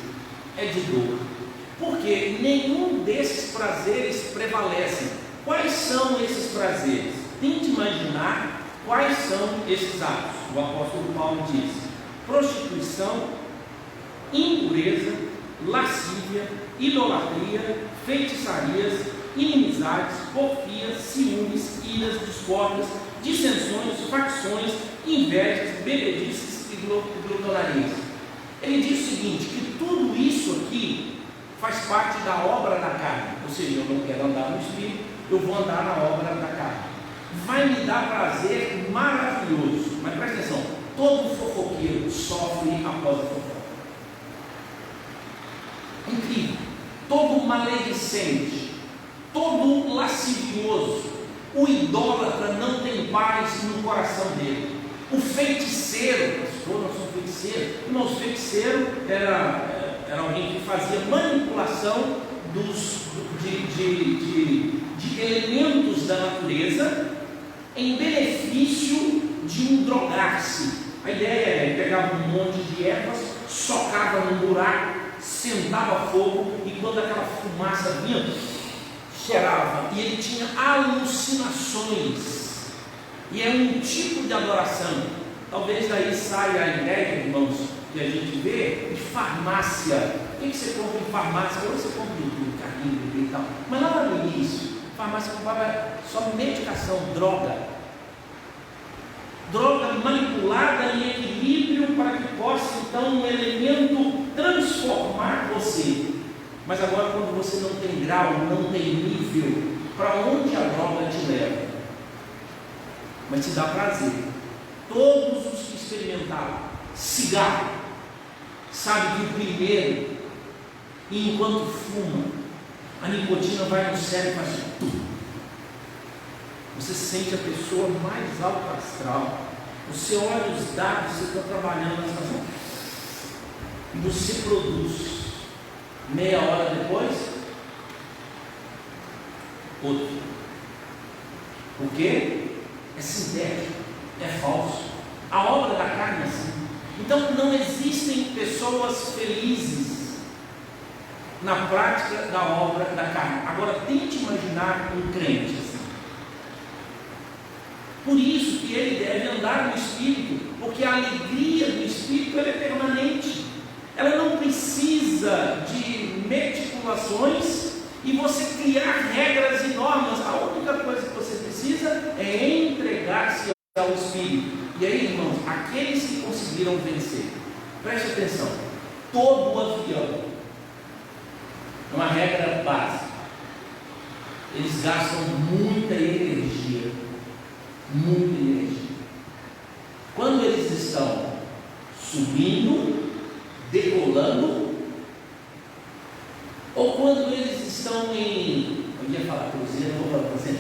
é de dor, porque nenhum desses prazeres prevalecem. Quais são esses prazeres? Tente imaginar quais são esses atos. O apóstolo Paulo diz: prostituição, impureza, lascívia, idolatria, feitiçarias, inimizades, porfias, ciúmes, iras, discórdias, dissensões, facções, invejas, bebedices e glutonarias. Ele diz o seguinte: que tudo isso aqui faz parte da obra da carne. Ou seja, eu não quero andar no Espírito, eu vou andar na obra da carne. Vai me dar prazer maravilhoso. Mas presta atenção: todo fofoqueiro sofre após a fofoca. Incrível. Todo maledicente, todo lascivioso, o idólatra não tem paz no coração dele. O feiticeiro, pastor, nós somos feiticeiros. O nosso feiticeiro era alguém que fazia manipulação de elementos da natureza em benefício de um drogar-se. A ideia é: ele pegava um monte de ervas, socava num buraco, sentava fogo, e quando aquela fumaça vinha, cheirava, e ele tinha alucinações. E é um tipo de adoração. Talvez daí saia a ideia, irmãos, que a gente vê de farmácia. O que você compra em farmácia? Agora você compra tudo, carrinho, bebê e tal. Mas lá no início, a farmácia comprava só medicação, droga. Droga manipulada em equilíbrio para que possa, então, um elemento transformar você. Mas agora, quando você não tem grau, não tem nível, para onde a droga te leva? Mas te dá prazer. Todos os que experimentaram cigarro, sabe que o primeiro, enquanto fuma, a nicotina vai no cérebro e faz tudo. Você se sente a pessoa mais alta astral. Você olha os dados, você está trabalhando nessa zona. E você produz. Meia hora depois, outro. Por quê? É sintético, é falso. A obra da carne é assim. Então não existem pessoas felizes na prática da obra da carne. Agora tente imaginar um crente assim. Por isso que ele deve andar no Espírito, porque a alegria do Espírito ela é permanente. Ela não precisa de meticulações e você criar regras e normas. A única coisa que você precisa é entregar-se ao Espírito. E aí, irmãos, aqueles que conseguiram vencer, preste atenção, todo o avião, é uma regra básica, eles gastam muita energia. Muita energia. Quando eles estão subindo, decolando, ou quando eles estão em, eu ia falar cruzeiro, não vou falar cruzeiro,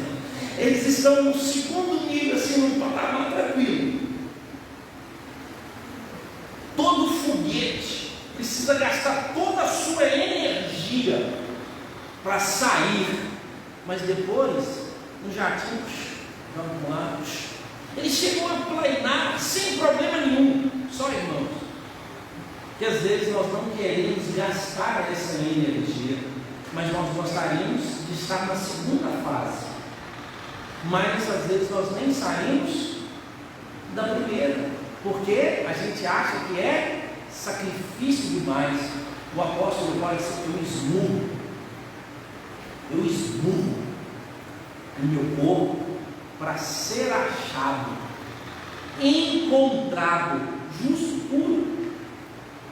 eles estão no segundo nível, assim, num patamar tranquilo. Todo foguete precisa gastar toda a sua energia para sair, mas depois, no jatinho, vamos lá, eles chegam a planear sem problema nenhum. Só, irmãos, que às vezes nós não queremos gastar essa energia, mas nós gostaríamos de estar na segunda fase, mas às vezes nós nem saímos da primeira, porque a gente acha que é sacrifício demais. O apóstolo Paulo disse: eu esmurro o meu corpo para ser achado, encontrado, justo, puro.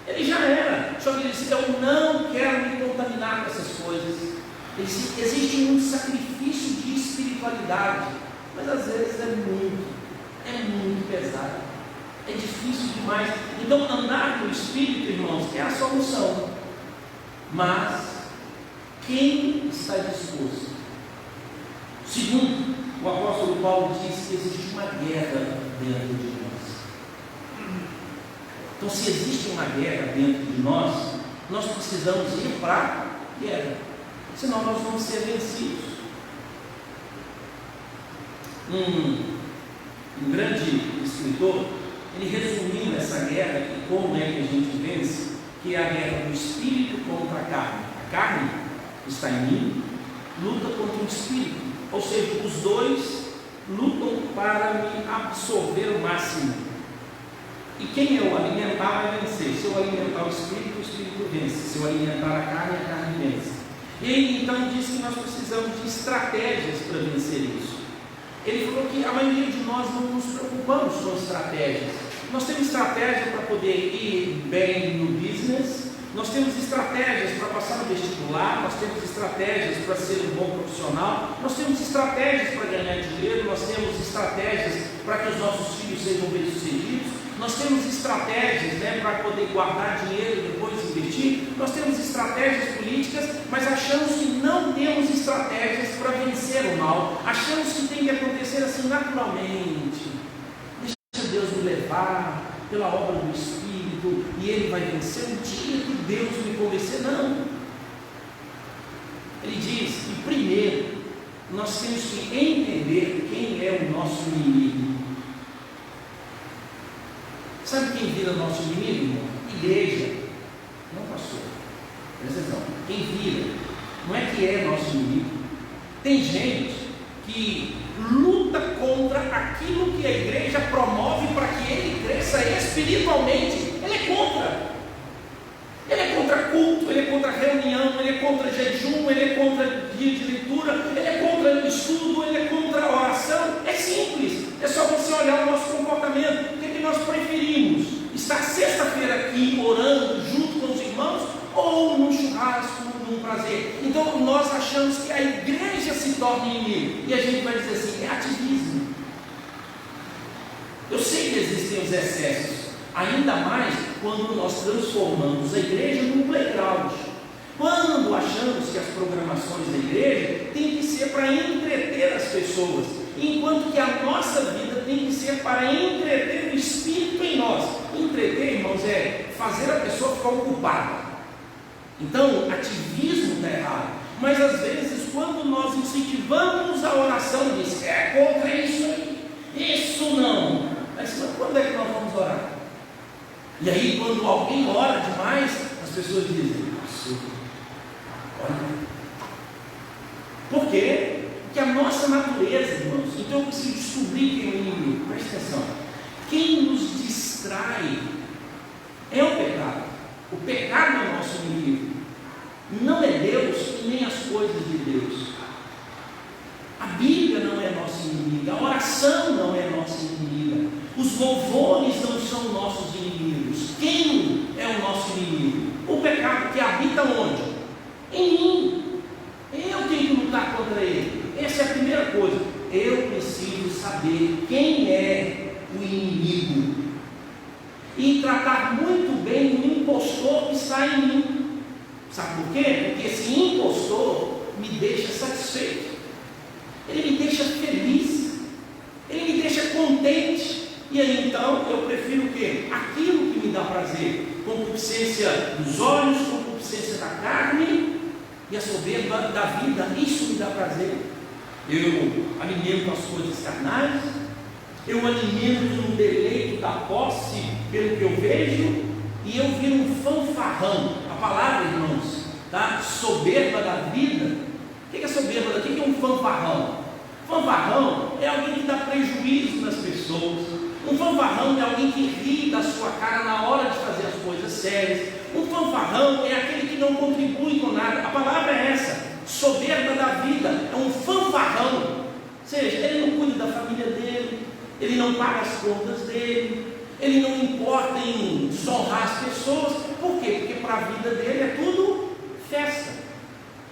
Ele já era, só que ele disse: eu não quero me contaminar com essas coisas. Ele disse: existe um sacrifício de espiritualidade, mas às vezes é muito pesado, é difícil demais. Então andar no Espírito, irmãos, é a solução, mas quem está disposto? Segundo, o apóstolo Paulo diz que existe uma guerra dentro de nós. Então, se existe uma guerra dentro de nós, nós precisamos ir para a guerra, senão nós vamos ser vencidos. Um grande escritor, ele resumiu essa guerra e como é que a gente vence, que é a guerra do espírito contra a carne. A carne está em mim, luta contra o espírito. Ou seja, os dois lutam para me absorver o máximo. E quem eu alimentar vai vencer. Se eu alimentar o espírito vence. Se eu alimentar a carne vence. E ele então disse que nós precisamos de estratégias para vencer isso. Ele falou que a maioria de nós não nos preocupamos com estratégias. Nós temos estratégia para poder ir bem no business, nós temos estratégias para passar no vestibular, nós temos estratégias para ser um bom profissional, nós temos estratégias para ganhar dinheiro, nós temos estratégias para que os nossos filhos sejam bem-sucedidos, nós temos estratégias, para poder guardar dinheiro e depois investir, nós temos estratégias políticas, mas achamos que não temos estratégias para vencer o mal, achamos que tem que acontecer assim naturalmente. Deixa Deus me levar pela obra do Espírito, e Ele vai vencer um dia que Deus me convencer. Não. Ele diz que primeiro nós temos que entender quem é o nosso inimigo. Sabe quem vira nosso inimigo, irmão? Igreja, não pastor. Presta atenção. Quem vira não é que é nosso inimigo. Tem gente que luta contra contra aquilo que a igreja promove para que ele cresça espiritualmente. Ele é contra. Ele é contra culto, ele é contra reunião, ele é contra jejum, ele é contra dia de leitura, ele é contra estudo, ele é contra a oração. É simples, é só você olhar o nosso comportamento. O que é que nós preferimos? Estar sexta-feira aqui orando junto com os irmãos ou num churrasco, num prazer? Então nós achamos que a igreja se torna inimigo e a gente vai dizer assim, é ativismo. Eu sei que existem os excessos, ainda mais quando nós transformamos a igreja num playground. Quando achamos que as programações da igreja têm que ser para entreter as pessoas, enquanto que a nossa vida tem que ser para entreter o Espírito em nós. Entreter, irmãos, é fazer a pessoa ficar ocupada. Então, ativismo está errado. Mas às vezes, quando nós incentivamos a oração, diz, é contra isso aí, isso não. Mas quando é que nós vamos orar? E aí, quando alguém ora demais, as pessoas dizem, olha. Por quê? Porque a nossa natureza, irmãos, então eu preciso descobrir quem é o inimigo. Presta atenção. Quem nos distrai é o pecado. O pecado é o nosso inimigo. Não é Deus e nem as coisas de Deus. A Bíblia não é nossa inimiga. A oração não é nossa inimiga. Os louvores não são nossos inimigos. Quem é o nosso inimigo? O pecado que habita onde? Em mim. Eu tenho que lutar contra ele. Essa é a primeira coisa. Eu preciso saber quem é o inimigo e tratar muito bem o impostor que está em mim. Sabe por quê? Porque esse impostor me deixa satisfeito, ele me deixa feliz, ele me deixa contente. E aí então eu prefiro o quê? Aquilo que me dá prazer. Concupiscência dos olhos, concupiscência da carne e a soberba da vida. Isso me dá prazer. Eu alimento as coisas carnais, eu alimento no deleito da posse pelo que eu vejo, e eu viro um fanfarrão. A palavra, irmãos, tá? Soberba da vida. O que é soberba da vida? O que é um fanfarrão? Fanfarrão é alguém que dá prejuízo nas pessoas. Um fanfarrão é alguém que ri da sua cara na hora de fazer as coisas sérias. Um fanfarrão é aquele que não contribui com nada. A palavra é essa, soberba da vida. É um fanfarrão. Ou seja, ele não cuida da família dele, ele não paga as contas dele, ele não importa em desonrar as pessoas. Por quê? Porque para a vida dele é tudo festa.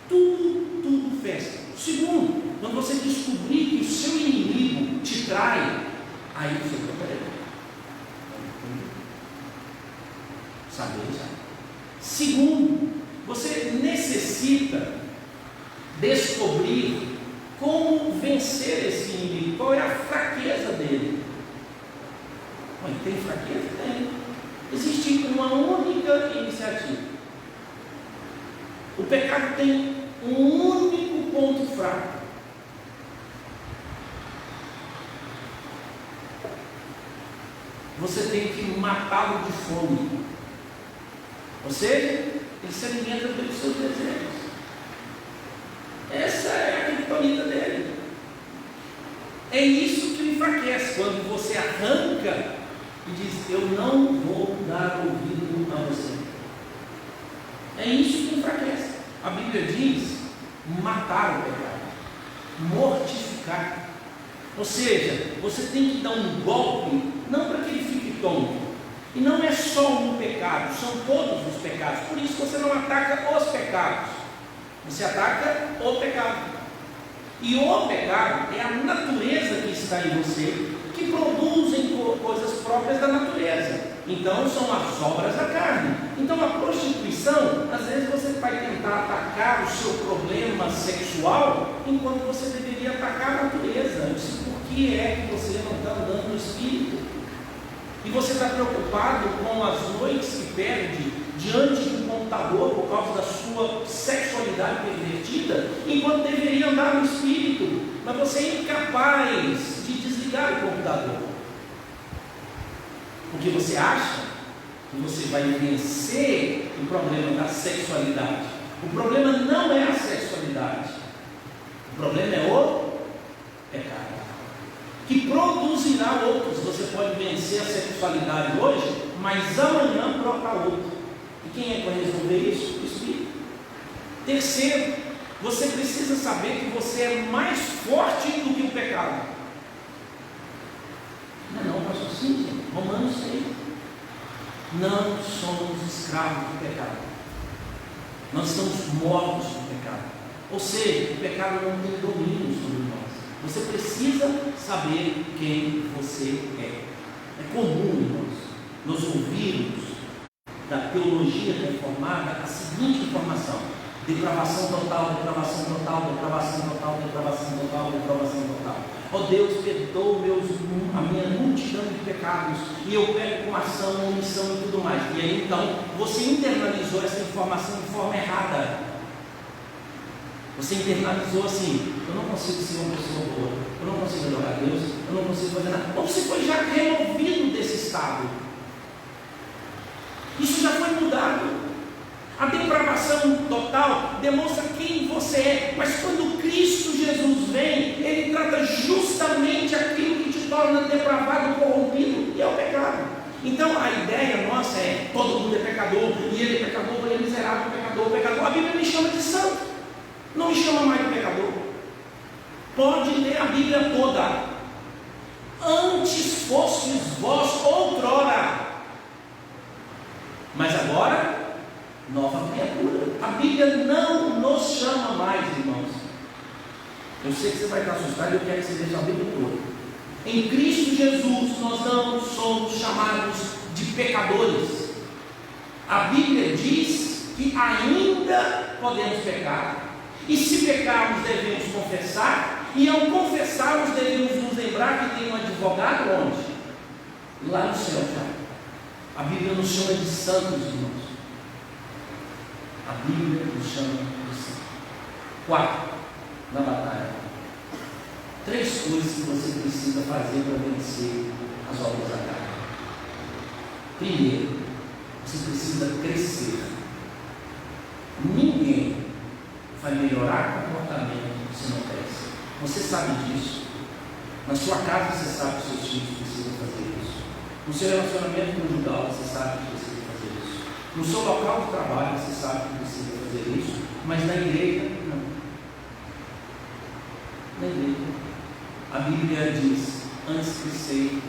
Tudo festa. Segundo, quando você descobrir que o seu inimigo te trai, aí você vai saber já. Segundo, você necessita descobrir como vencer esse inimigo. Qual é a fraqueza dele? Tem fraqueza? Tem. Existe uma única iniciativa. O pecado tem um único ponto fraco. Você tem que matá-lo de fome. Ou seja, ele se alimenta pelos seus desejos. Essa é a criptonita dele. É isso que enfraquece. Quando você arranca e diz, eu não vou dar ouvido a você. É isso que enfraquece. A Bíblia diz, matar o pecado, mortificar. Ou seja, você tem que dar um golpe, não para que ele fique tonto. E não é só um pecado, são todos os pecados. Por isso você não ataca os pecados, você ataca o pecado. E o pecado é a natureza que está em você, que produzem coisas próprias da natureza. Então são as obras da carne. Então a prostituição, às vezes você vai tentar atacar o seu problema sexual, enquanto você deveria atacar a natureza. Por que é que você não está andando no Espírito? E você está preocupado com as noites que perde diante do computador por causa da sua sexualidade pervertida, enquanto deveria andar no Espírito. Mas você é incapaz de desligar o computador, porque você acha que você vai vencer o problema da sexualidade. O problema não é a sexualidade, o problema é o pecado, que mas amanhã brota outro. E quem é que vai resolver isso? O Espírito. Terceiro, você precisa saber que você é mais forte do que o pecado. Não, pastor, sim, Romanos 6. Não somos escravos do pecado. Nós estamos mortos do pecado. Ou seja, o pecado não tem domínio sobre nós. Você precisa saber quem você é. É comum, irmãos, nós ouvirmos da teologia reformada a seguinte informação: depravação total, depravação total, depravação total, depravação total, depravação total. Ó Deus, perdoa a minha multidão de pecados, e eu pego com ação, omissão e tudo mais. E aí então você internalizou essa informação de forma errada. Você internalizou assim: eu não consigo ser uma pessoa boa, eu não consigo adorar a Deus, eu não consigo fazer nada. Ou você foi já removido desse estado. Isso já foi mudado. A depravação total demonstra quem você é, mas quando Cristo Jesus vem, Ele trata justamente aquilo que te torna depravado, corrompido, e é o pecado. Então a ideia nossa é: todo mundo é pecador, e ele é pecador, ele é miserável, pecador. A Bíblia me chama de santo, não me chama mais de pecador. Pode ler a Bíblia toda. Antes fostes vós outrora, mas agora nova criatura. A Bíblia não nos chama mais, irmãos. Eu sei que você vai estar assustado, eu quero que você veja a Bíblia toda. Em Cristo Jesus nós não somos chamados de pecadores. A Bíblia diz que ainda podemos pecar, e se pecarmos devemos confessar, e ao confessarmos devemos nos lembrar que tem um advogado onde? Lá no céu já. A Bíblia nos chama de santos, irmãos. A Bíblia nos chama de santos. 4. Na batalha. 3 coisas que você precisa fazer para vencer as obras da carne. Primeiro, você precisa crescer. Ninguém vai melhorar o comportamento se não cresce. Você sabe disso. Na sua casa você sabe que seus filhos precisam fazer isso. No seu relacionamento conjugal você sabe que precisa fazer isso. No seu local de trabalho você sabe que precisa fazer isso. Mas na igreja, não. Na igreja. A Bíblia diz: antes crescer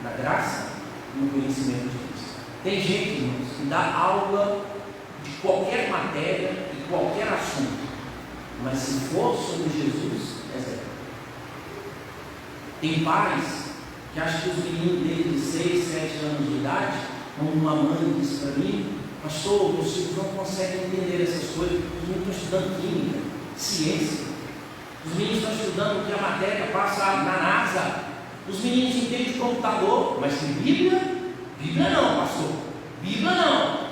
na graça e no conhecimento de Cristo. Tem gente, irmãos, que dá aula de qualquer matéria e qualquer assunto, mas se for sobre Jesus, é zero. Tem pais que acham que os meninos dele de 6, 7 anos de idade, como uma mãe disse para mim: pastor, meus filhos não conseguem entender essas coisas. Os meninos estão estudando química, ciência. Os meninos estão estudando que a matéria passa na NASA. Os meninos entendem de computador, mas tem Bíblia? Bíblia não, pastor. Bíblia não.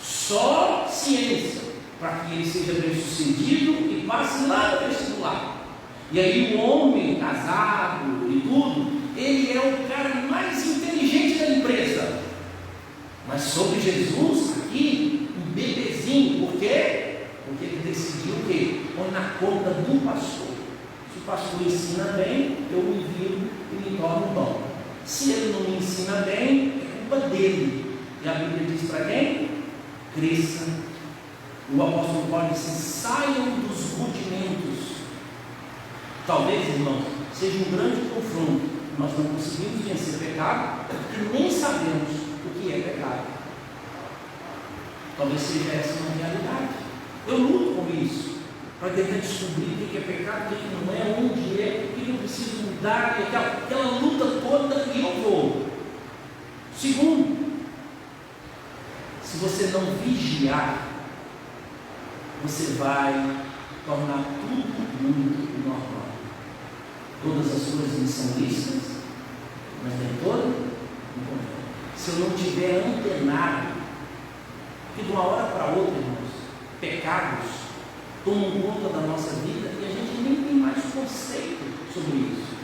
Só ciência, para que ele seja bem sucedido e passe lá no vestibular. E aí o homem casado e tudo, ele é o cara mais inteligente da empresa. Mas sobre Jesus, aqui, um bebezinho. Por quê? Porque ele decidiu o quê? Põe na conta do pastor. Se o pastor ensina bem, eu me viro e me torno bom. Se ele não me ensina bem, é culpa dele. E a Bíblia diz para quem? Cresça. O apóstolo Paulo diz: saiam dos rudimentos. Talvez, irmãos, seja um grande confronto. Nós não conseguimos vencer pecado porque nem sabemos o que é pecado. Talvez seja essa uma realidade. Eu luto com isso, para tentar descobrir o que é pecado, o que não é, onde é, o que eu preciso mudar, aquela luta toda, e eu vou. Segundo, se você não vigiar, você vai tornar tudo muito normal. Todas as coisas não são lícitas, mas nem todas. Se eu não tiver antenado, que de uma hora para outra, irmãos, pecados tomam conta da nossa vida e a gente nem tem mais conceito sobre isso.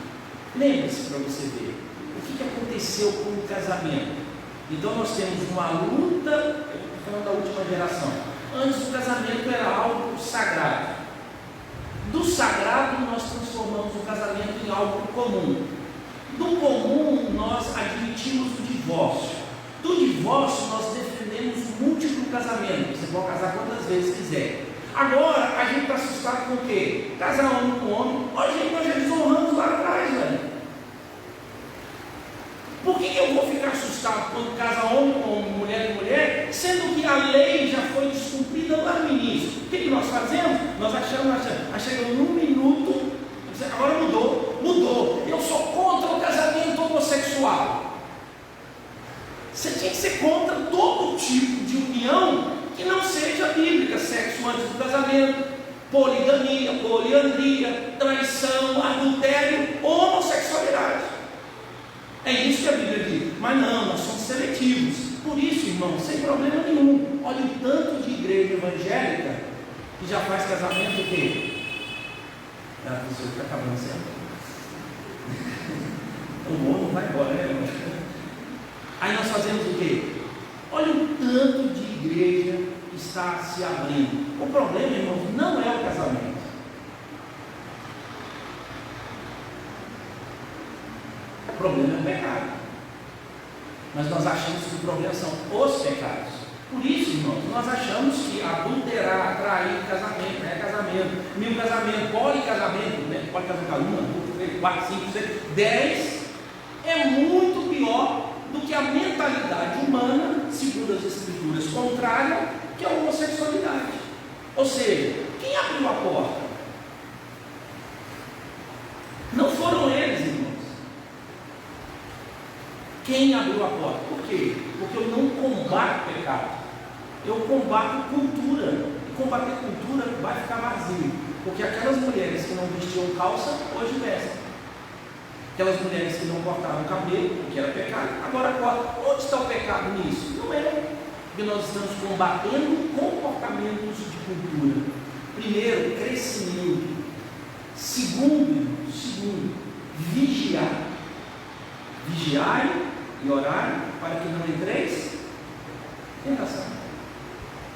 Lembre-se, para você ver o que aconteceu com o casamento. Então nós temos uma luta, eu estou falando da última geração. Antes o casamento era algo sagrado. Do sagrado nós transformamos o casamento em algo comum. Do comum nós admitimos o divórcio. Do divórcio, nós defendemos o múltiplo casamento. Você pode casar quantas vezes quiser. Agora, a gente está assustado com o quê? Casar homem com homem. Hoje nós já desonramos lá atrás, velho. Por que eu vou ficar assustado quando casa homem com homem, mulher com mulher, sendo que a lei já foi descumprida lá no início? O que nós fazemos? Nós chegamos num minuto, agora mudou. Eu sou contra o casamento homossexual. Você tinha que ser contra todo tipo de união que não seja bíblica, sexo antes do casamento, poligamia, poliandria, traição, adultério, homossexualidade. É isso que a Bíblia diz. Mas não, nós somos seletivos. Por isso, irmão, sem problema nenhum. Olha o tanto de igreja evangélica que já faz casamento o quê? A pessoa está acabando sempre. O mundo vai embora, né, irmão? Aí nós fazemos o quê? Olha o tanto de igreja que está se abrindo. O problema, irmãos, não é o casamento. O problema é o pecado. Mas nós achamos que o problema são os pecados. Por isso, irmãos, nós achamos que adulterar, trair, casamento, casamento, 1000 casamentos, policasamento, né? Pode casar com 1, 2, 3, 4, 5, 6, 10, é muito pior do que a mentalidade humana, segundo as Escrituras, contrária, que é a homossexualidade. Ou seja, quem abriu a porta? Não foram eles, irmãos. Quem abriu a porta? Por quê? Porque eu não combato pecado, eu combato cultura. E combater cultura vai ficar vazio, porque aquelas mulheres que não vestiam calça, hoje vestem. Aquelas mulheres que não cortavam o cabelo, porque era pecado, agora cortam. Onde está o pecado nisso? Não é. Porque nós estamos combatendo comportamentos de cultura. Primeiro, crescimento. Segundo, vigiar. Vigiai e orai para que não entreis em tentação.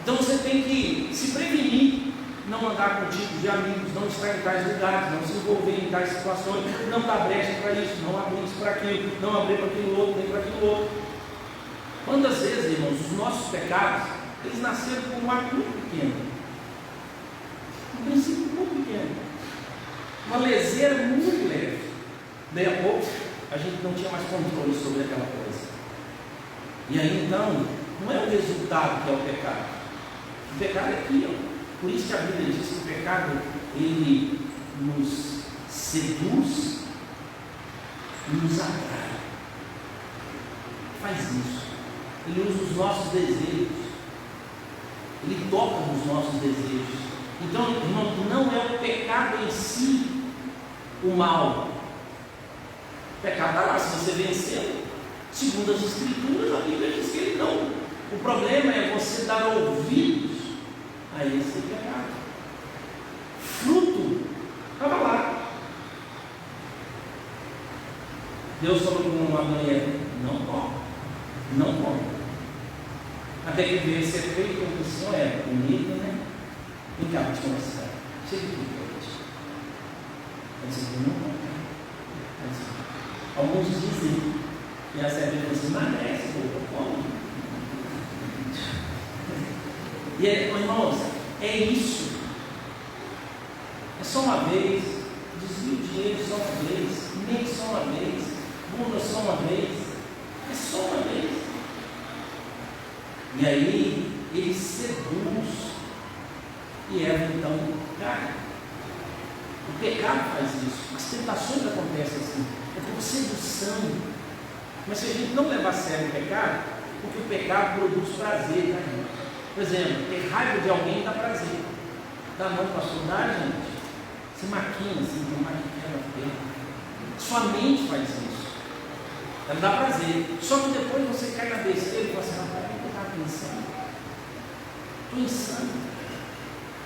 Então você tem que se prevenir, não andar com tipos de amigos, não estar em tais lugares, não se envolver em tais situações, não dar brecha para isso, não abrir isso para aquilo, não abrir para aquilo outro, nem para aquilo outro. Quantas vezes, irmãos, os nossos pecados, eles nasceram com um ato muito pequeno, um princípio muito pequeno, uma leseira muito leve. Daí a pouco a gente não tinha mais controle sobre aquela coisa. E aí então, não é o resultado que é o pecado. O pecado é aqui, ó. Por isso que a Bíblia diz que o pecado, ele nos seduz e nos atrai. Faz isso. Ele usa os nossos desejos. Ele toca nos nossos desejos. Então, irmão, não é o pecado em si o mal. O pecado está lá, se você venceu, segundo as Escrituras, a Bíblia diz que ele não. O problema é você dar ouvidos a esse pecado. Fruto estava lá. Deus falou com uma mulher: não come, não come. Até que veio esse efeito, o Senhor é bonito, né? Vem cá, vou te conversar. Chega aqui, eu disse: não come. Alguns dizem que a serpente assim, emagrece, come. E irmãos, é isso. É só uma vez, desvio de dinheiro só uma vez, nem só uma vez, bunda só uma vez, é só uma vez. E aí ele seduz e Eva então cai. O pecado faz isso, as tentações acontecem assim, é por sedução. Mas se a gente não levar a sério o pecado, porque o pecado produz prazer, tá, gente? Por exemplo, ter raiva de alguém dá prazer. Dá não, pastor, dá, gente. Você maquina assim, tem uma pequena feia. Sua mente faz isso. Ela dá prazer. Só que depois você cai na besteira e fala assim: rapaz, o que eu estava pensando? Estou insano.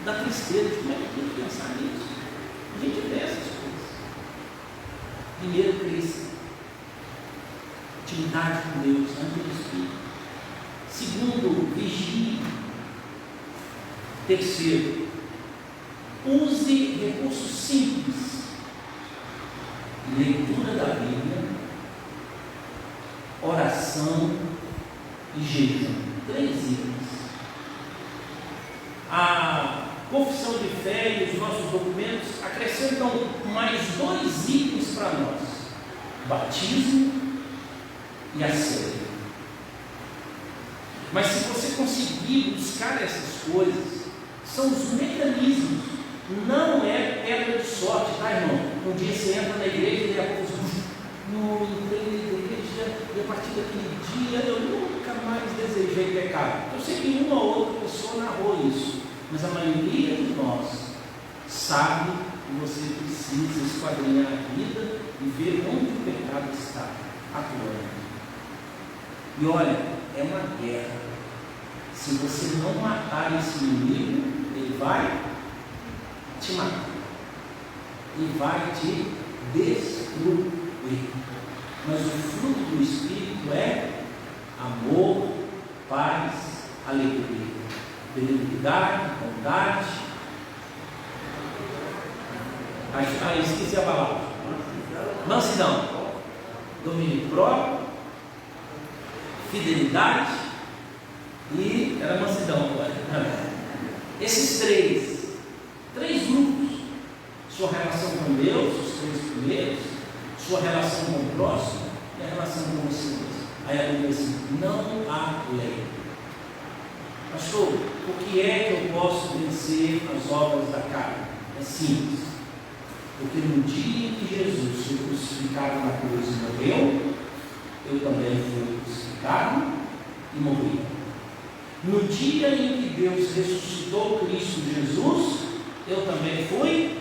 Dá tristeza. Como é que eu tenho que pensar nisso? A gente vê essas coisas. Primeiro, cresce. Intimidade com Deus, antes do Espírito. Segundo, vigie. Terceiro, use recursos simples. Leitura da Bíblia, oração e jejum. 3 itens. A confissão de fé e os nossos documentos acrescentam mais 2 itens para nós: batismo e a ceia. Mas se você conseguir buscar essas coisas, são os mecanismos, não é pedra de sorte, tá, irmão? Um dia você entra na igreja e a pouco você não entrei na igreja e a partir daquele dia eu nunca mais desejei pecado. Eu sei que uma ou outra pessoa narrou isso, mas a maioria de nós sabe que você precisa esquadrinhar a vida e ver onde o pecado está atuando. E olha, é uma guerra. Se você não matar esse inimigo, ele vai te matar e vai te destruir. Mas o fruto do Espírito é amor, paz, alegria, benignidade, bondade. Esqueci a palavra. Mansidão, domínio próprio, fidelidade e era mansidão agora. Esses três grupos: sua relação com Deus, os 3 primeiros, sua relação com o próximo e a relação com você mesmo. Aí ela diz assim: não há lei. Pastor, o que é que eu posso vencer as obras da carne? É simples. Porque no dia em que Jesus foi crucificado na cruz e morreu, eu também fui crucificado e morri. No dia em que Deus ressuscitou Cristo Jesus, eu também fui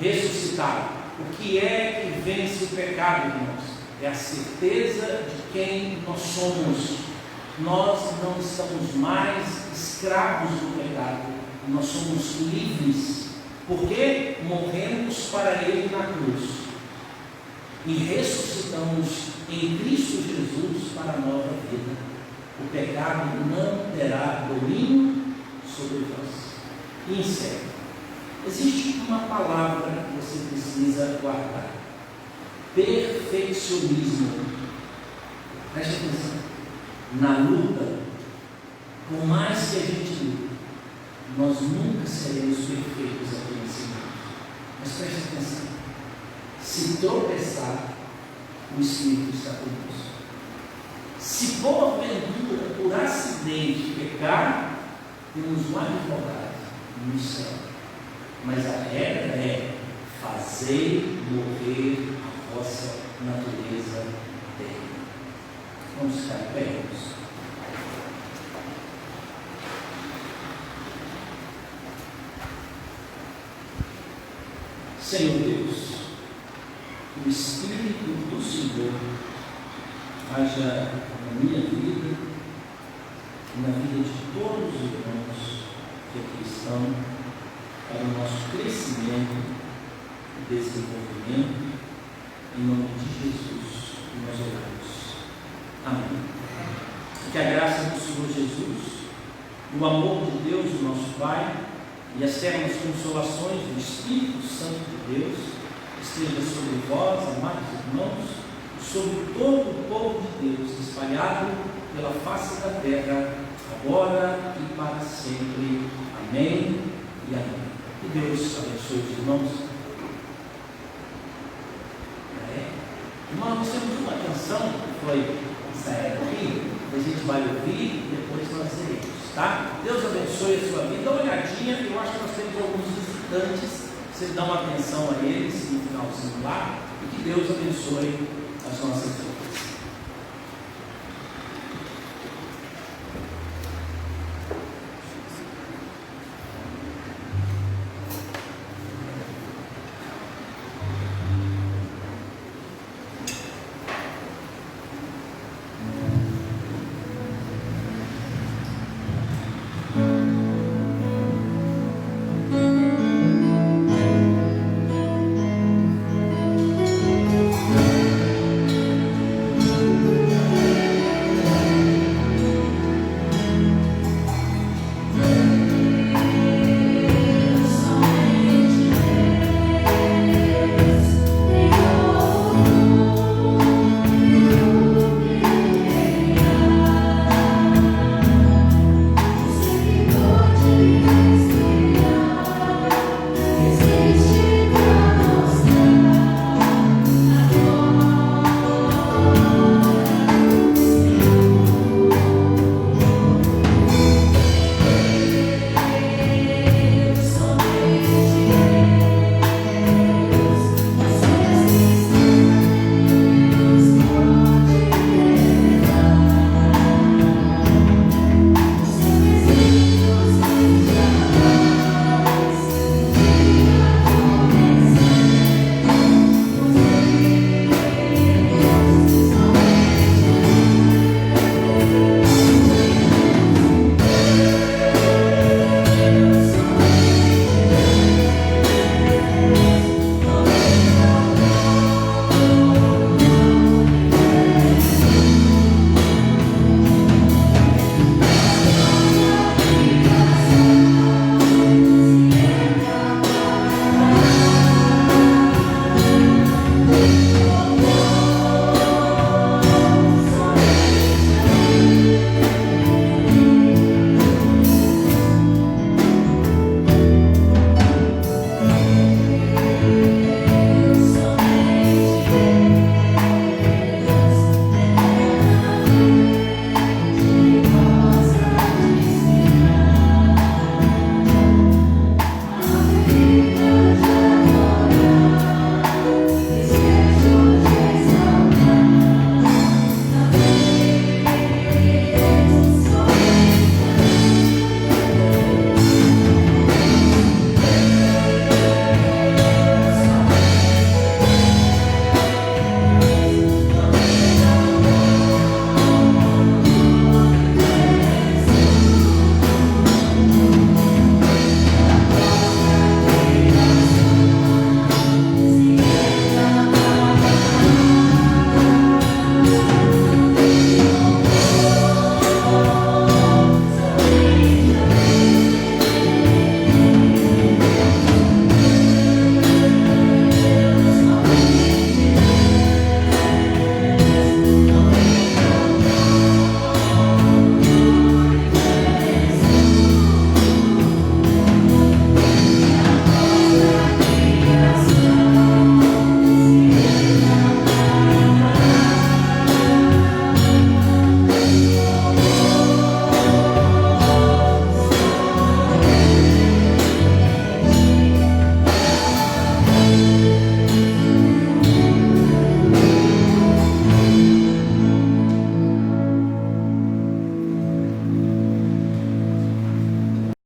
ressuscitado. O que é que vence o pecado, irmãos? É a certeza de quem nós somos. Nós não estamos mais escravos do pecado, nós somos livres, porque morremos para Ele na cruz e ressuscitamos em Cristo Jesus para a nova vida. O pecado não terá domínio sobre nós. E encerro. Existe uma palavra que você precisa guardar: perfeccionismo. Preste atenção. Na luta, por mais que a gente lute, nós nunca seremos perfeitos aqui nesse mundo. Mas preste atenção: se tropeçar, o Espírito está conosco. Se porventura, por acidente, pecar, temos um advogado no céu. Mas a regra é: fazei morrer a vossa natureza terrena. Vamos ficar em pé. Senhor Deus, o Espírito do Senhor haja na minha vida e na vida de todos os irmãos que aqui estão, para o nosso crescimento e desenvolvimento, em nome de Jesus, que nós oramos. Amém. Que a graça do Senhor Jesus, o amor de Deus, o nosso Pai, e as ternas consolações do Espírito Santo de Deus esteja sobre vós, amados irmãos, e sobre todo o povo de Deus espalhado pela face da terra, agora e para sempre. Amém e amém. Que Deus abençoe os irmãos. Irmão, nós temos uma canção que foi ensaiada aqui, a gente vai ouvir e depois nós iremos, tá? Deus abençoe a sua vida. Dá uma olhadinha, eu acho que nós temos alguns visitantes, você dá uma atenção a eles no finalzinho lá, e que Deus abençoe as nossas vidas.